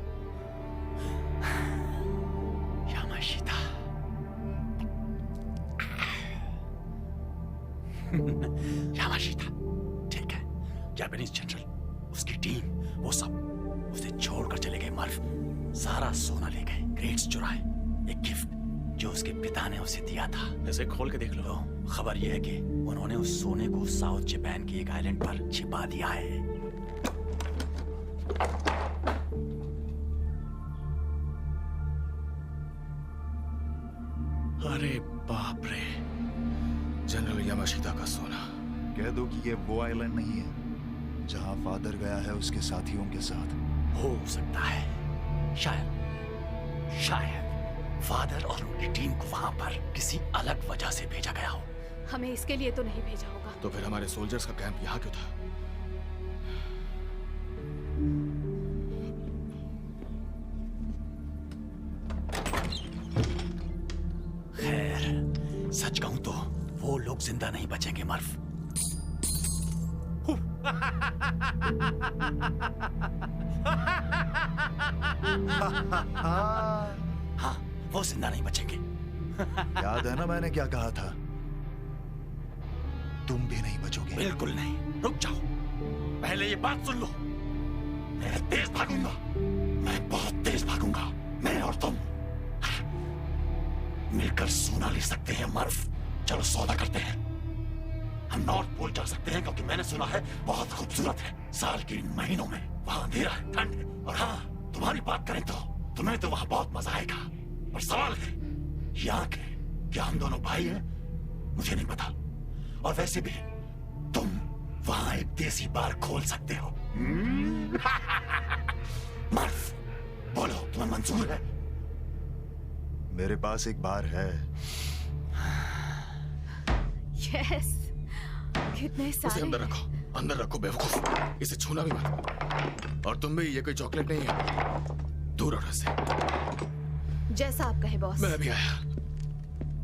यामाशिता यामाशिता, ठीक है। जापानीज जनरल, उसकी टीम, वो सब उसे छोड़कर चले गए। मर्फ सारा सोना ले गए, ग्रेड्स चुराए। एक गिफ्ट जो उसके पिता ने उसे दिया था। ऐसे खोल के देख लो। खबर यह है कि उन्होंने उस सोने को साउथ जापान के एक आइलैंड पर छिपा दिया है। अरे बाप रे, जनरल यामाशिता का सोना। कह दो कि ये वो आइलैंड नहीं है जहां फादर गया है उसके साथियों के साथ। हो सकता है, शायद फादर और उनकी टीम को वहां पर किसी अलग वजह से भेजा गया हो। हमें इसके लिए तो नहीं भेजा होगा। तो फिर हमारे सोल्जर्स का कैंप यहाँ क्यों था? खैर, सच कहूं तो वो लोग जिंदा नहीं बचेंगे मर्फ। हाँ, वो जिंदा नहीं बचेंगे। याद है ना मैंने क्या कहा था? तुम भी नहीं बचोगे। बिल्कुल नहीं। रुक जाओ, पहले ये बात सुन लो। मैं तेज भागूंगा, मैं बहुत तेज भागूंगा। मैं और तुम मिलकर सोना ले सकते हैं मर्फ। चलो सौदा करते हैं। हम नॉर्थ पोल जा सकते हैं क्योंकि मैंने सुना है बहुत खूबसूरत है। साल के इन महीनों में वहां अंधेरा है, ठंड है। और हाँ, तुम्हारी बात करें तो तुम्हें तो वहां बहुत मजा आएगा। और सवाल है यहाँ के, क्या हम दोनों भाई हैं? मुझे नहीं पता। और वैसे भी तुम वहां एक देसी बार खोल सकते हो। मर्फ, बोलो तुम्हें मंजूर है? मेरे पास एक बार है। यस, कितने उसे सारे। अंदर रखो बेवकूफ। इसे छूना भी मत। और तुम भी, ये कोई चॉकलेट नहीं है। दूर रहो इससे। जैसा आप कहे बॉस। मैं भी आया।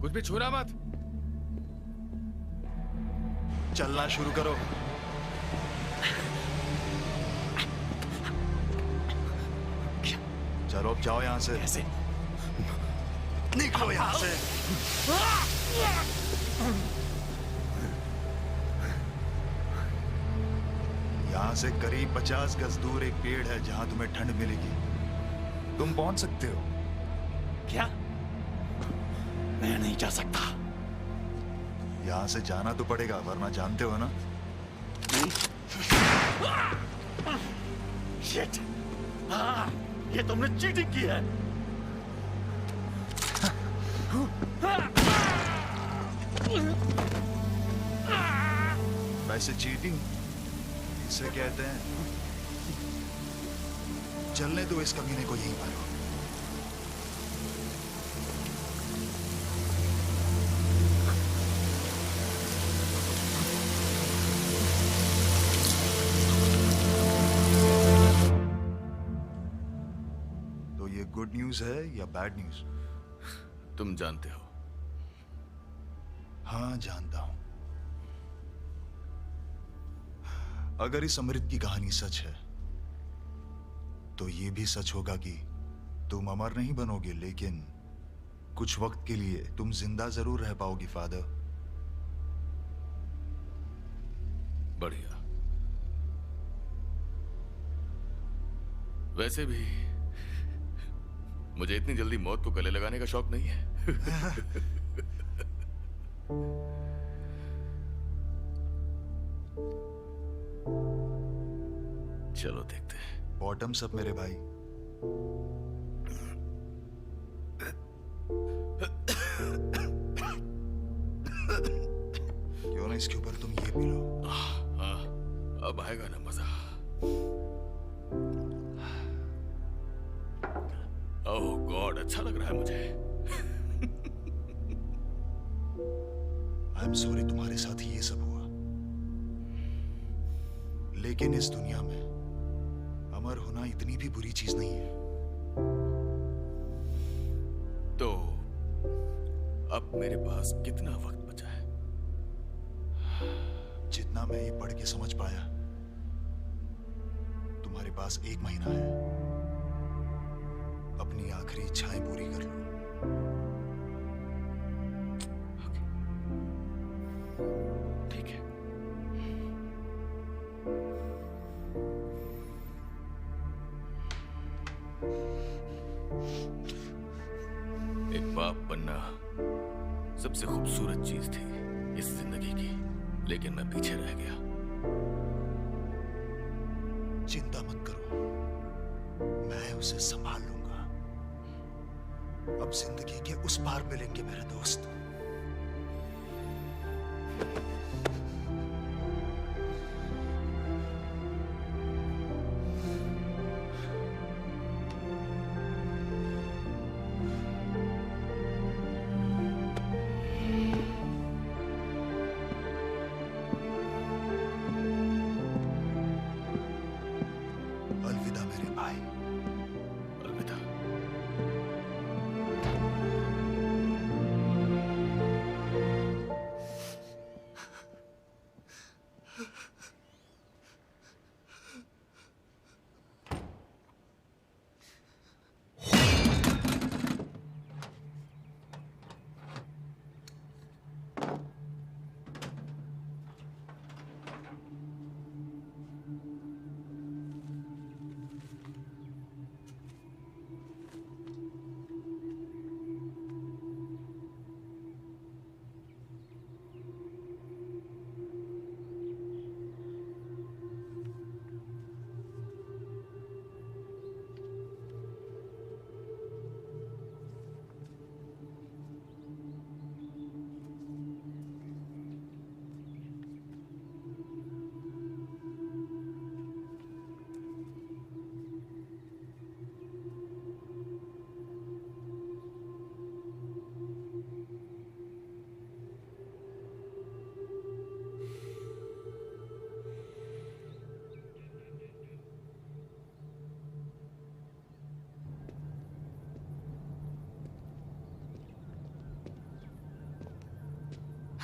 कुछ भी छूना मत। चलना शुरू करो। चलो अब जाओ यहाँ से। कैसे? निकलो यहाँ से। यहाँ से करीब 50 गज दूर एक पेड़ है जहाँ तुम्हें ठंड मिलेगी। तुम पहुंच सकते हो। क्या? मैं नहीं जा सकता। यहाँ से जाना तो पड़ेगा, वरना जानते हो ना। शिट! हाँ, ये तुमने चीटिंग की है। वैसे चीटिंग इसे कहते हैं। चलने दो इस कमीने को यहीं पर। तो ये गुड न्यूज है या बैड न्यूज? तुम जानते हो। हाँ, जानता हूं। अगर इस अमृत की कहानी सच है तो ये भी सच होगा कि तुम अमर नहीं बनोगे, लेकिन कुछ वक्त के लिए तुम जिंदा जरूर रह पाओगी फादर। बढ़िया। वैसे भी मुझे इतनी जल्दी मौत को गले लगाने का शौक नहीं है। चलो देखते हैं। बॉटम्स अप मेरे भाई। क्यों ना इसके ऊपर तुम ये पी लो। अब आएगा ना मजा। अच्छा लग रहा है मुझे। आई एम सॉरी तुम्हारे साथ ही ये सब हुआ, लेकिन इस दुनिया में अमर होना इतनी भी बुरी चीज नहीं है। तो अब मेरे पास कितना वक्त बचा है? जितना मैं ये पढ़ के समझ पाया, तुम्हारे पास 1 महीना है। अपनी आखिरी इच्छाएं पूरी कर लो। ठीक है। एक बाप बनना सबसे खूबसूरत चीज थी इस जिंदगी की, लेकिन मैं पीछे रह गया। चिंता मत करो, मैं उसे संभाल लूंगा। अब जिंदगी के उस पार मिलेंगे मेरे दोस्त। अलविदा मेरे भाई। अलविदा।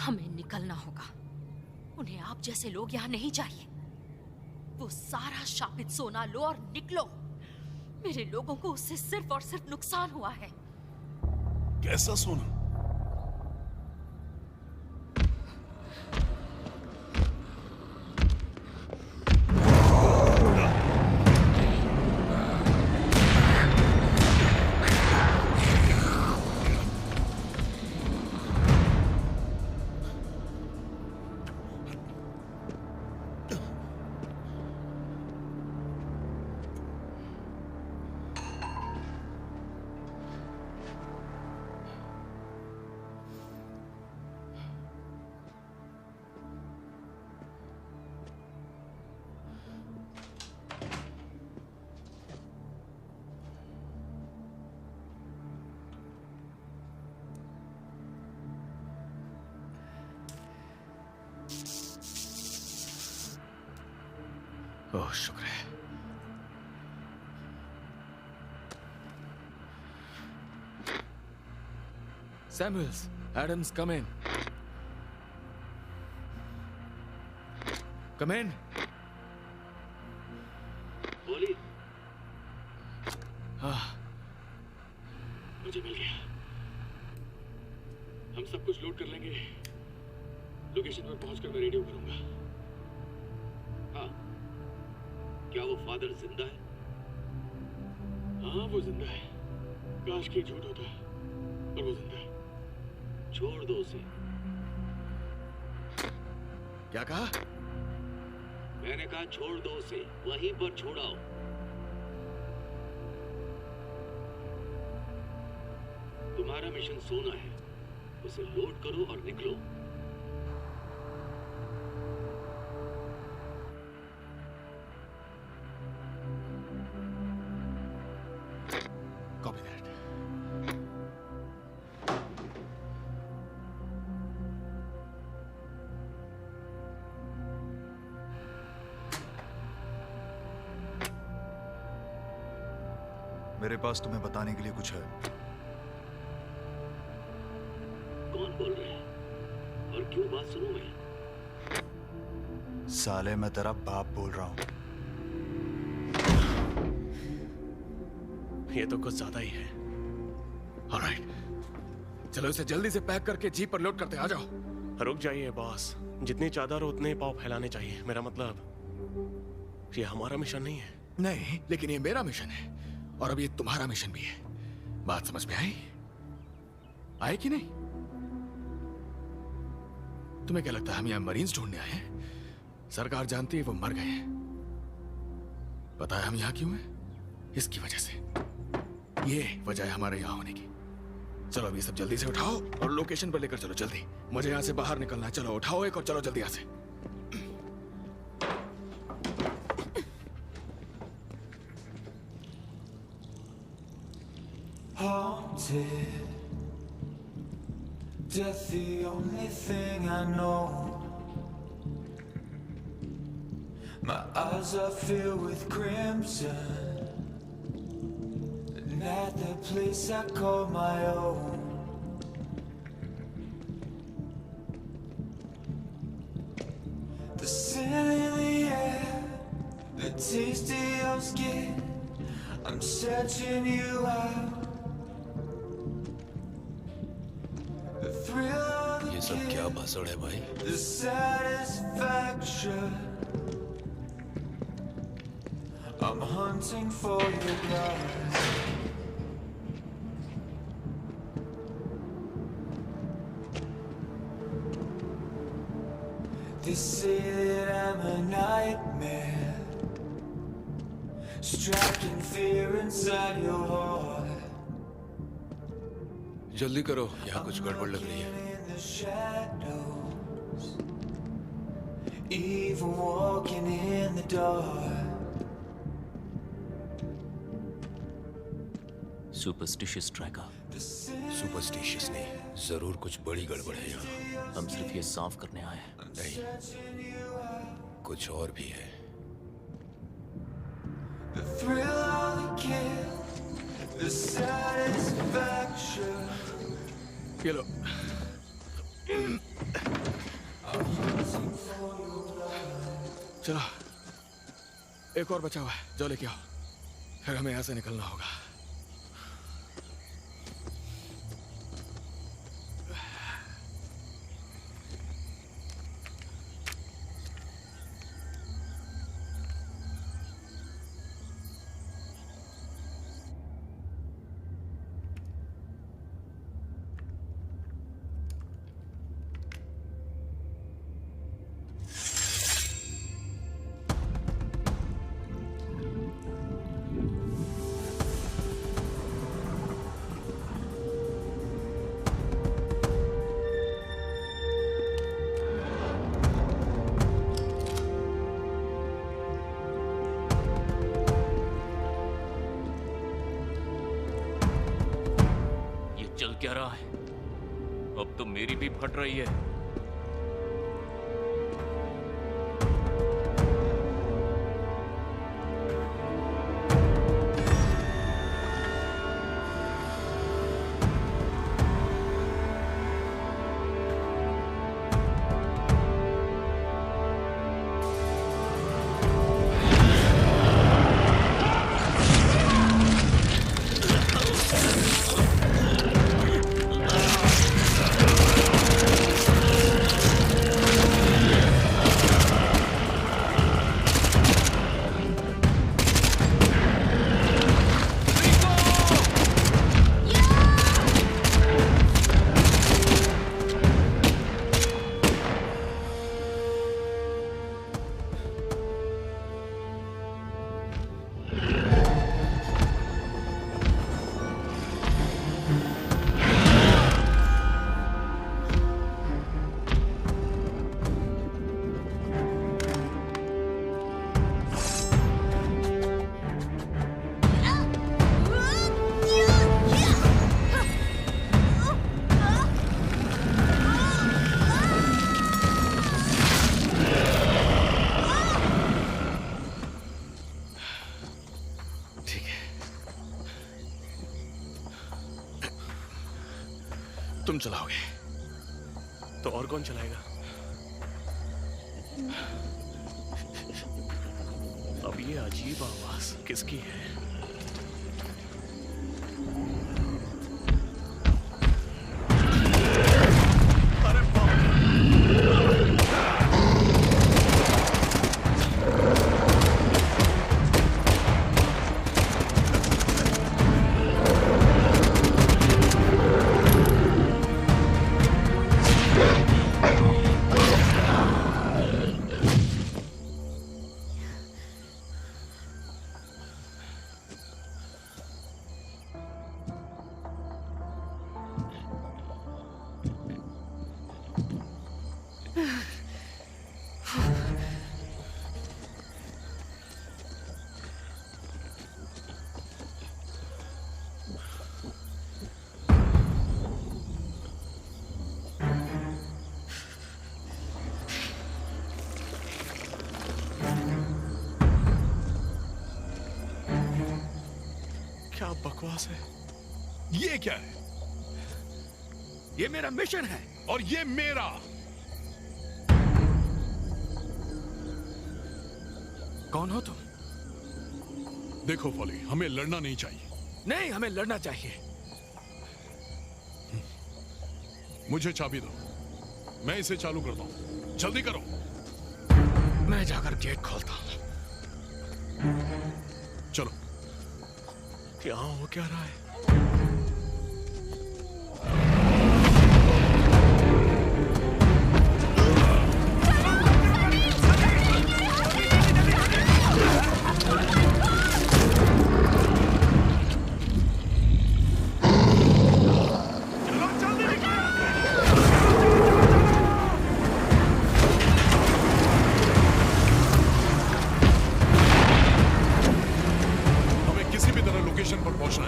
हमें निकलना होगा। उन्हें आप जैसे लोग यहाँ नहीं चाहिए। वो सारा शापित सोना लो और निकलो। मेरे लोगों को उससे सिर्फ और सिर्फ नुकसान हुआ है। कैसा सोना? ओह शुक्र है। Samuels, Adams, come in. Come in. बोली। हाँ। मुझे मिल गया। हम सब कुछ लोड कर लेंगे। लोकेशन पर पहुंचकर मैं रेडियो करूंगा। हाँ, क्या वो फादर जिंदा है? हाँ, वो जिंदा है। काश की झूठ होता, पर वो जिंदा है। छोड़ दो उसे। क्या कहा? मैंने कहा छोड़ दो उसे, वहीं पर छोड़ाओ। तुम्हारा मिशन सोना है, उसे लोड करो और निकलो। Copy that. मेरे पास तुम्हें बताने के लिए कुछ है। कौन बोल रहा है और क्यों? बात सुनूं मैं। साले मैं तेरा बाप बोल रहा हूं। ये तो कुछ ज्यादा ही है। ऑलराइट, चलो इसे जल्दी से पैक करके जीप पर लोड करते। आ जाओ। रुक जाइए बॉस, जितनी चादर उतने ही पाव फैलाने चाहिए। मेरा मतलब ये हमारा मिशन नहीं है। नहीं, लेकिन ये मेरा मिशन है और अब ये तुम्हारा मिशन भी है। बात समझ में आई? आई कि नहीं? तुम्हें क्या लगता है हम यहां मरीन्स ढूंढने आए हैं? सरकार जानती है वो मर गए हैं। पता है हम यहां क्यों हैं? इसकी वजह से। ये वजह है हमारे यहां होने की। चलो अब ये सब जल्दी से उठाओ और लोकेशन पर लेकर चलो जल्दी। मुझे यहां से बाहर निकलना है। चलो उठाओ एक और चलो जल्दी यहां से। Haunted, death the only thing I know. My eyes are filled with crimson, and at the place I call my own. The scent in the air, the taste of your skin, I'm searching you out. ये सब क्या भाषण है भाई? The satisfaction, I'm hunting for your blood. They say that I'm a nightmare, striking fear inside your heart. जल्दी करो, यहाँ कुछ गड़बड़ लग रही है। Shadows, evil walking in the dark. Superstitious tracker. Superstitious नहीं, जरूर कुछ बड़ी गड़बड़ है यहाँ। हम सिर्फ ये साफ करने आए हैं। नहीं, कुछ और भी है। The thrill of the kill, the satisfaction. ये लो। चलो, एक और बचा हुआ है, जो लेके आओ। फिर हमें यहाँ से निकलना होगा। चल क्या रहा है? अब तो मेरी भी फट रही है। चलाओगे। तो और कौन चलाएगा? अब ये अजीब आवाज किसकी है? क्या बकवास है? ये क्या है? ये मेरा मिशन है। और ये मेरा। कौन हो तुम? देखो फॉली, हमें लड़ना नहीं चाहिए। नहीं, हमें लड़ना चाहिए। मुझे चाबी दो, मैं इसे चालू करता हूं। जल्दी करो। मैं जाकर गेट खोलता हूं। चलो। यहाँ हो क्या रहा है?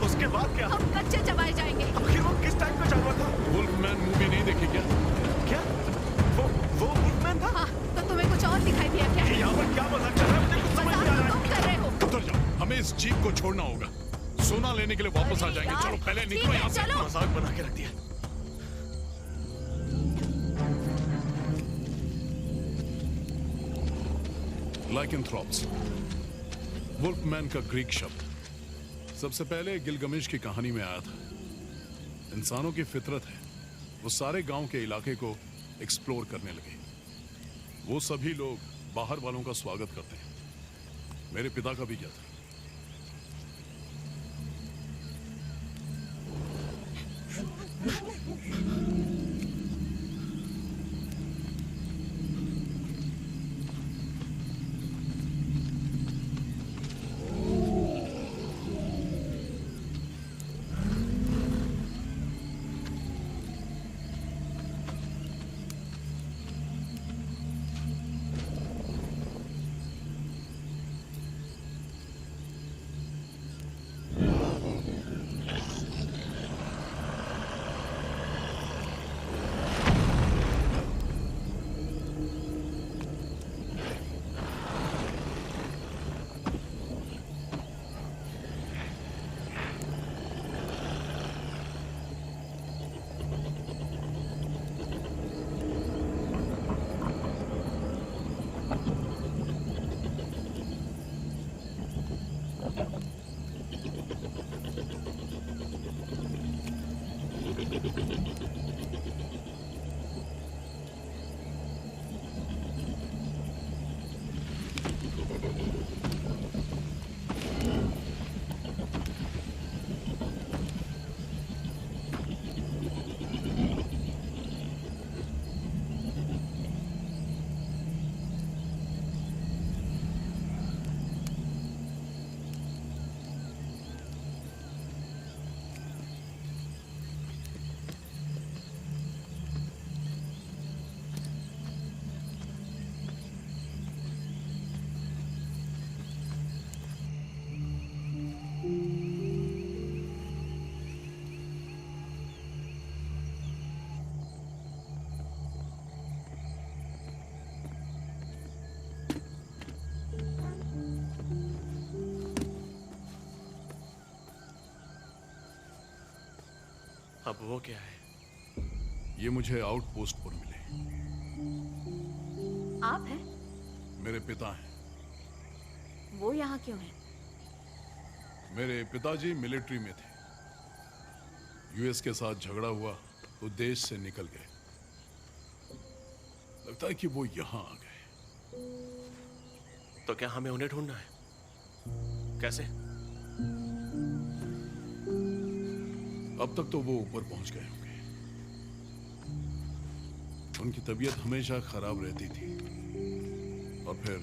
उसके बाद क्या? हम कच्चे चबाए जाएंगे। आखिर वो किस टाइप का जानवर था? वुल्फमैन मूवी नहीं देखी क्या? क्या? वो वुल्फमैन था? हाँ, तो तुम्हें कुछ और दिखाई दिया क्या? यहाँ पर क्या मजाक कर रहा है? मुझे कुछ समझ नहीं आ रहा है। तुम कर रहे हो। उतर जाओ, हमें इस जीप को छोड़ना होगा। सोना लेने के लिए वापस आ जाएंगे। चलो पहले निकलो यहाँ से। मजाक बना के रख दिया। लाइकेंथ्रोप्स, वुल्फमैन का ग्रीक शब्द सबसे पहले गिलगमेश की कहानी में आया था। इंसानों की फितरत है, वो सारे गांव के इलाके को एक्सप्लोर करने लगे। वो सभी लोग बाहर वालों का स्वागत करते हैं। मेरे पिता का भी क्या था। अब वो क्या है? ये मुझे आउटपोस्ट पर मिले। आप हैं? मेरे पिता हैं। वो यहाँ क्यों हैं? मेरे पिताजी मिलिट्री में थे। यूएस के साथ झगड़ा हुआ तो देश से निकल गए। लगता है कि वो यहाँ आ गए। तो क्या हमें उन्हें ढूंढना है? कैसे? अब तक तो वो ऊपर पहुंच गए होंगे। उनकी तबीयत हमेशा खराब रहती थी और फिर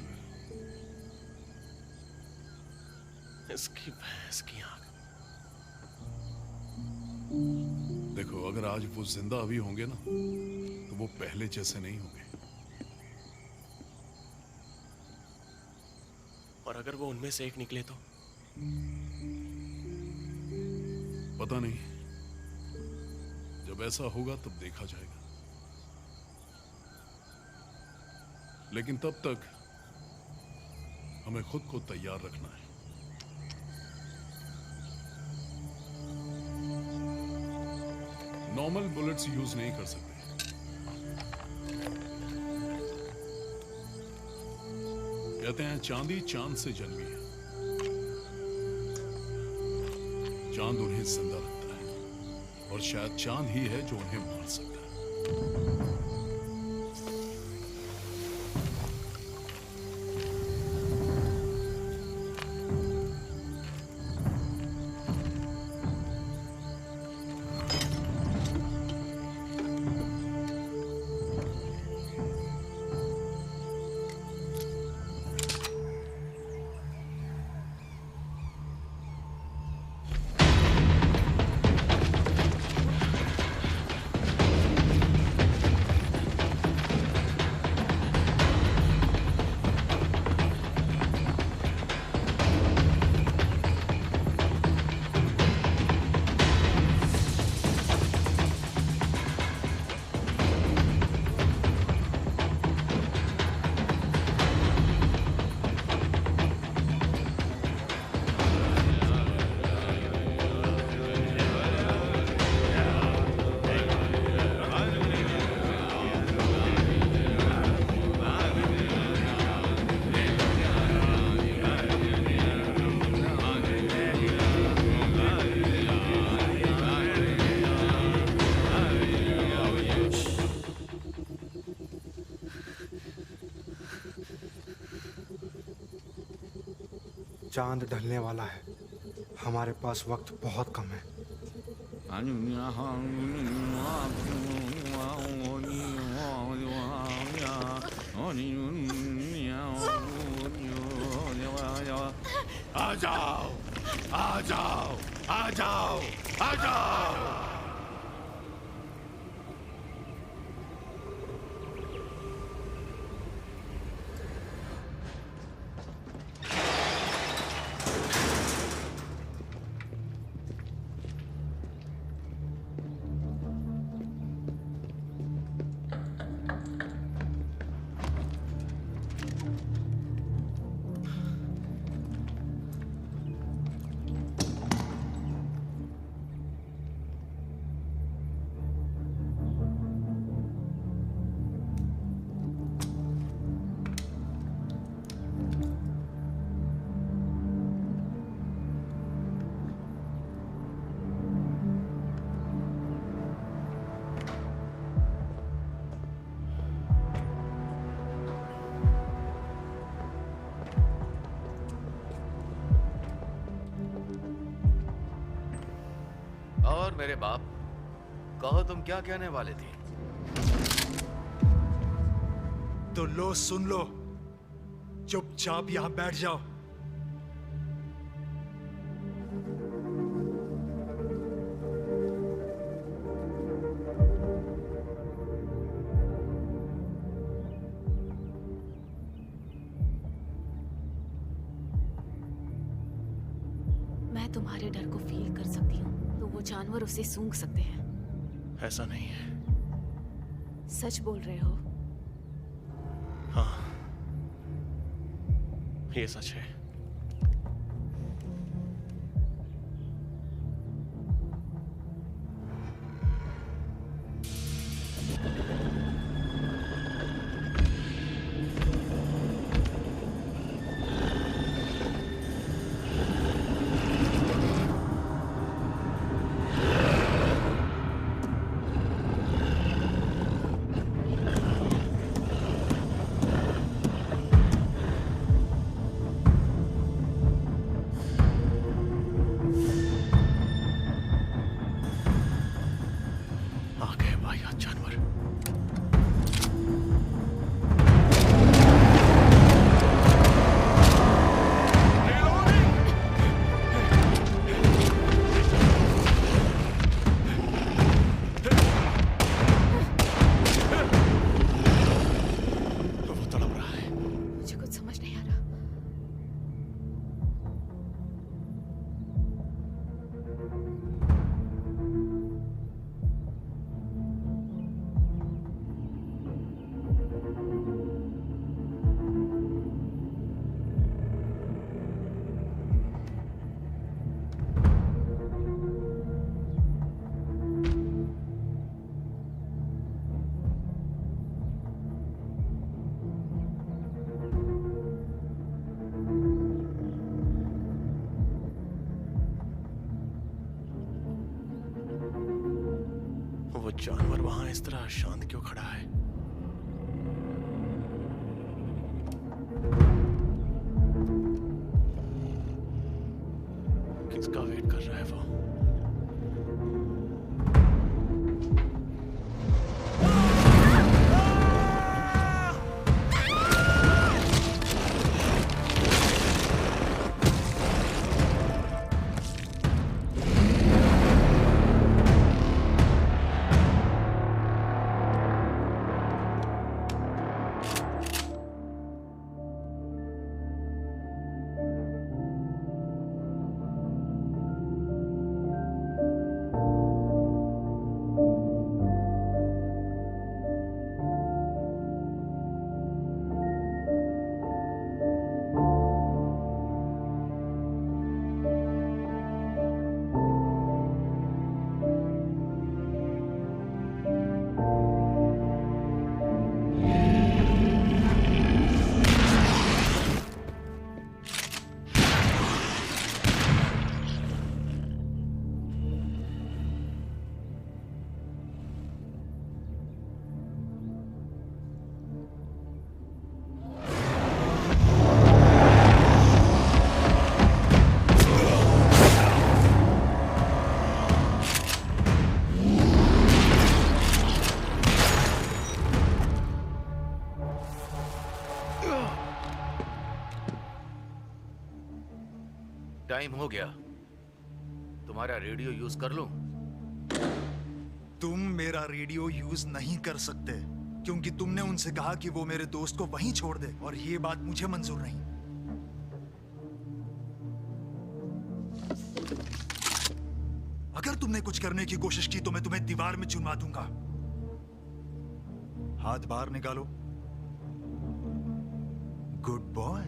इसकी भैंस की आंख। देखो, अगर आज वो जिंदा भी होंगे ना तो वो पहले जैसे नहीं होंगे। और अगर वो उनमें से एक निकले तो? पता नहीं, जब ऐसा होगा तब देखा जाएगा। लेकिन तब तक हमें खुद को तैयार रखना है। नॉर्मल बुलेट्स यूज नहीं कर सकते। कहते हैं चांदी चांद से जन्मी है। चांद उन्हें जिंदा रखता है और शायद चांद ही है जो उन्हें मार सकता है। चांद ढलने वाला है। हमारे पास वक्त बहुत कम है। आ जाओ, आ जाओ, आ जाओ, आ जाओ। और मेरे बाप, कहो तुम क्या कहने वाले थे? तो लो, सुन लो, चुपचाप यहां बैठ जाओ। मैं तुम्हारे डर को फील कर सकती हूँ, तो वो जानवर उसे सूंघ सकते हैं। ऐसा नहीं है। सच बोल रहे हो? हाँ, ये सच है। जानवर वहां इस तरह शांत क्यों खड़ा है? किसका वेट कर रहा है वो? टाइम हो गया। तुम्हारा रेडियो यूज कर लूं? तुम मेरा रेडियो यूज नहीं कर सकते क्योंकि तुमने उनसे कहा कि वो मेरे दोस्त को वहीं छोड़ दे और ये बात मुझे मंजूर नहीं। अगर तुमने कुछ करने की कोशिश की तो मैं तुम्हें दीवार में चुनवा दूंगा। हाथ बाहर निकालो। Good boy.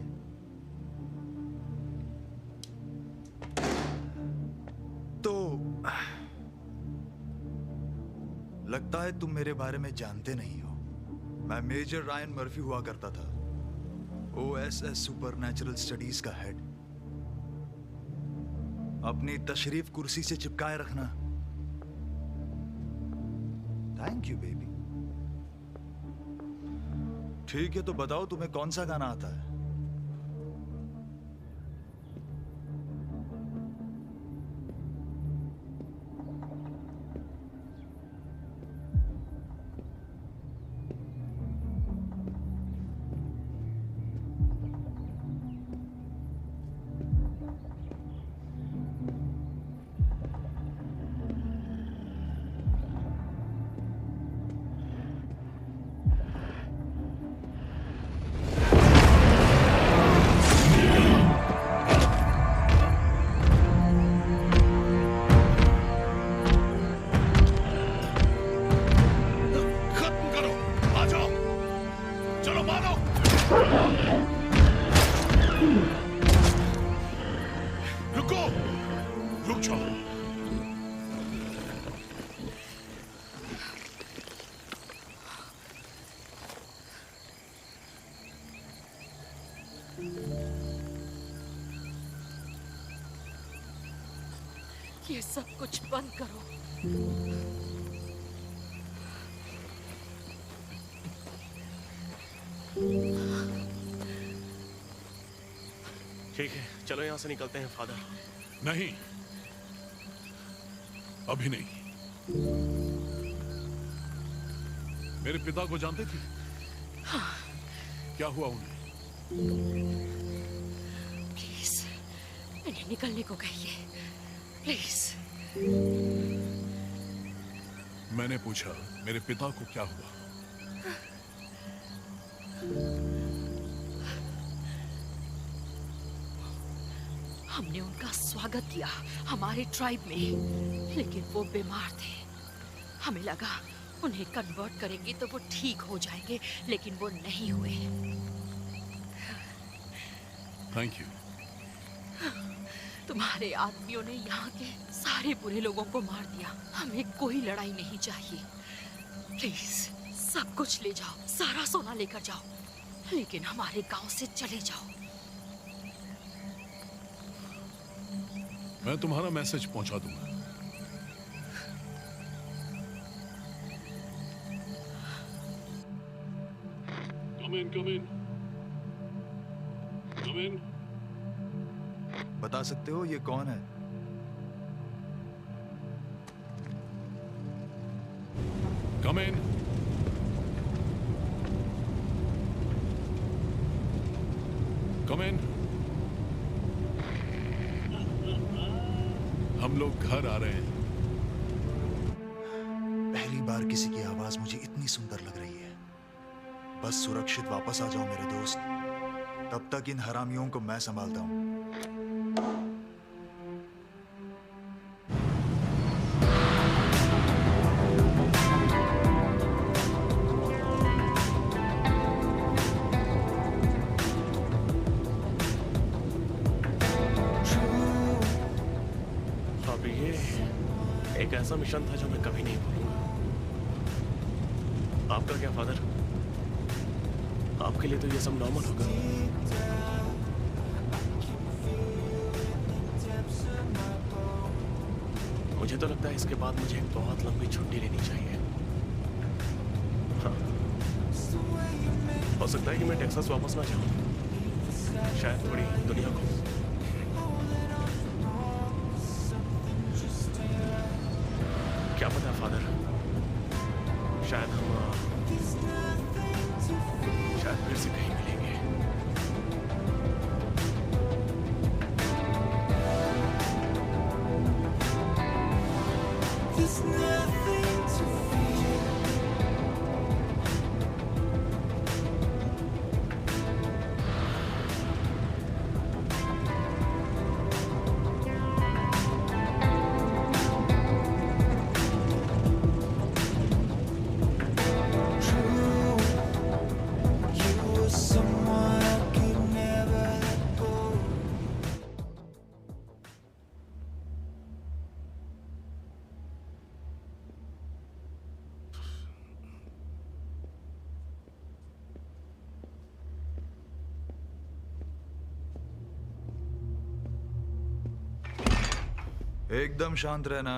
तो लगता है तुम मेरे बारे में जानते नहीं हो। मैं मेजर रायन मर्फी हुआ करता था, OSS सुपरनैचुरल स्टडीज का हेड। अपनी तशरीफ कुर्सी से चिपकाए रखना। Thank you baby. ठीक है तो बताओ तुम्हें कौन सा गाना आता है? ये सब कुछ बंद करो। ठीक है, चलो यहाँ से निकलते हैं फादर। नहीं, अभी नहीं। मेरे पिता को जानते थे? हाँ। क्या हुआ उन्हें? प्लीज, इन्हें निकलने को कहिए, प्लीज। मैंने पूछा मेरे पिता को क्या हुआ? हमने उनका स्वागत किया हमारे ट्राइब में, लेकिन वो बीमार थे। हमें लगा उन्हें कन्वर्ट करेंगे तो वो ठीक हो जाएंगे, लेकिन वो नहीं हुए। Thank you. तुम्हारे आदमियों ने यहाँ के सारे बुरे लोगों को मार दिया। हमें कोई लड़ाई नहीं चाहिए। प्लीज सब कुछ ले जाओ, सारा सोना लेकर जाओ, लेकिन हमारे गांव से चले जाओ। मैं तुम्हारा मैसेज पहुंचा दूंगा। Come in, come in. Come in. बता सकते हो ये कौन है? Come in. Come in. हम लोग घर आ रहे हैं। पहली बार किसी की आवाज मुझे इतनी सुंदर लग रही है। बस सुरक्षित वापस आ जाओ मेरे दोस्त। तब तक इन हरामियों को मैं संभालता हूं। अब ये एक ऐसा मिशन था जो मैं कभी नहीं भूलूंगा। आपका क्या फादर? आपके लिए तो ये सब नॉर्मल होगा। मुझे तो लगता है इसके बाद मुझे एक बहुत लंबी छुट्टी लेनी चाहिए। हाँ। हो सकता है कि मैं टेक्सास वापस ना जाऊं। शायद थोड़ी दुनिया को। क्या पता फादर, शायद हम शायद फिर से कहीं मिलेंगे। एकदम शांत रहना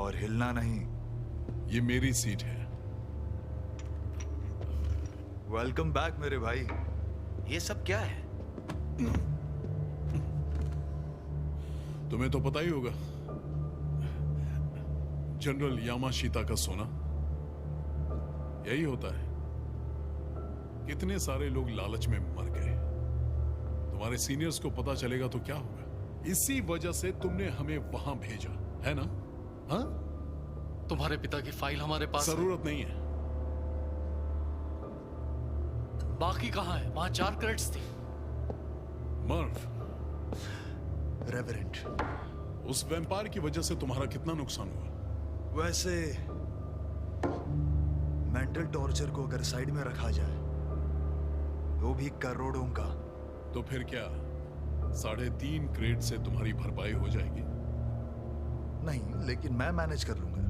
और हिलना नहीं। ये मेरी सीट है। वेलकम बैक मेरे भाई। ये सब क्या है? तुम्हें तो पता ही होगा, जनरल यामाशीता का सोना यही होता है। कितने सारे लोग लालच में मर गए। तुम्हारे सीनियर्स को पता चलेगा तो क्या होगा। इसी वजह से तुमने हमें वहां भेजा है ना? हाँ? तुम्हारे पिता की फाइल हमारे पास जरूरत नहीं है। बाकी कहाँ है? वहां 4 क्रेडिट्स थी। मर्फ, रेवरेंट, उस वैम्पायर की वजह से तुम्हारा कितना नुकसान हुआ? वैसे मेंटल टॉर्चर को अगर साइड में रखा जाए तो भी करोड़ों का। तो फिर क्या 3.5 क्रेट से तुम्हारी भरपाई हो जाएगी? नहीं, लेकिन मैं मैनेज कर लूंगा।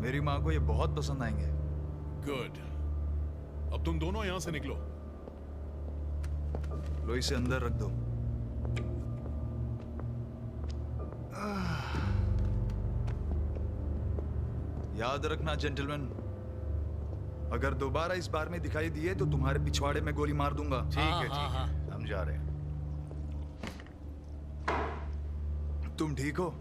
मेरी माँ को ये बहुत पसंद आएंगे। गुड। अब तुम दोनों यहां से निकलो। लो इसे अंदर रख दो। याद रखना जेंटलमैन, अगर दोबारा इस बार में दिखाई दिए तो तुम्हारे पिछवाड़े में गोली मार दूंगा। ठीक है, ठीक है, हम जा रहे हैं। तुम ठीक हो?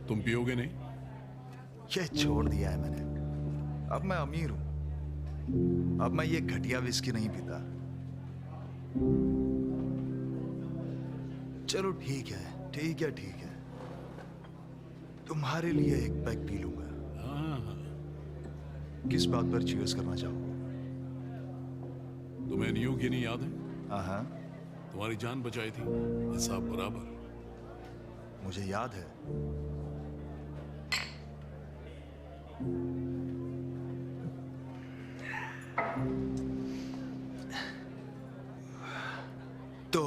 तुम पियोगे नहीं? ये छोड़ दिया है मैंने। अब मैं अमीर हूं। अब मैं ये घटिया विस्की नहीं पीता। चलो ठीक है, ठीक है, ठीक है। तुम्हारे लिए एक पैक पी लूंगा। किस बात पर चीयर्स करना चाहो? तुम्हें न्यू गिनी याद है? हाँ। तुम्हारी जान बचाई थी, हिसाब बराबर। मुझे याद है। तो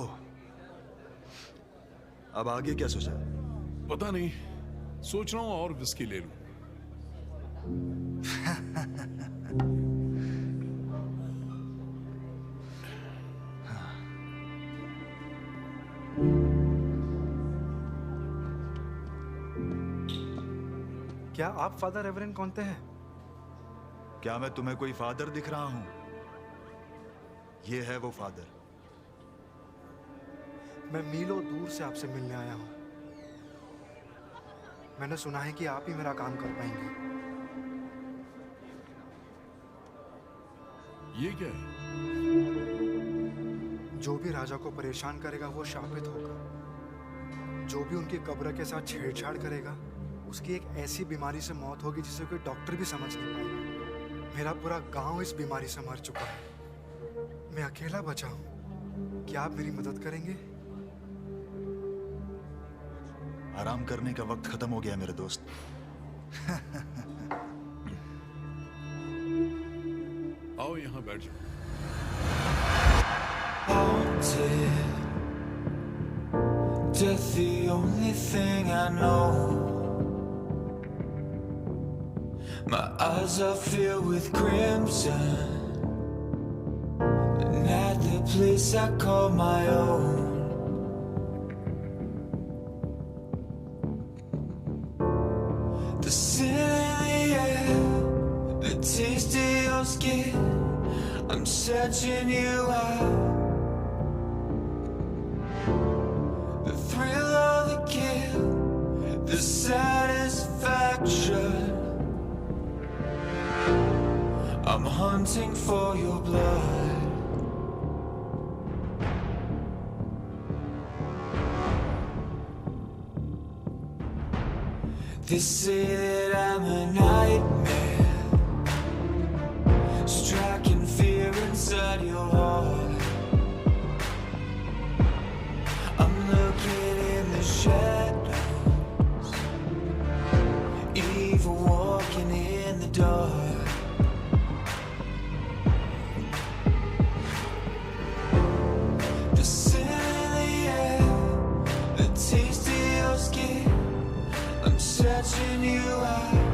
अब आगे क्या सोचा? पता नहीं, सोच रहा हूँ और विस्की ले लूं। क्या आप फादर रेवरेंड कौनते हैं? क्या मैं तुम्हें कोई फादर दिख रहा हूं? ये है वो फादर। मैं मीलों दूर से आपसे मिलने आया हूं। मैंने सुना है कि आप ही मेरा काम कर पाएंगे। ये क्या है? जो भी राजा को परेशान करेगा वो शापित होगा। जो भी उनकी कब्र के साथ छेड़छाड़ करेगा उसकी एक ऐसी बीमारी से मौत होगी जिसे कोई डॉक्टर भी समझ नहीं पाएगा। मेरा पूरा गांव इस बीमारी से मर चुका है। मैं अकेला बचा हूं। क्या आप मेरी मदद करेंगे? आराम करने का वक्त खत्म हो गया मेरे दोस्त। आओ यहाँ बैठ जाओ। Haunted, death the only thing I know. My eyes are filled with crimson, and at the place I call my own. The scent in the air, the taste of your skin, I'm searching you out. The thrill of the kill, the satisfaction, I'm hunting for your blood. They say that I'm a nightmare, striking fear inside your heart. I'm looking in the shadows, evil walking in the dark. The scent in the air, the taste of your skin, I'm searching you out.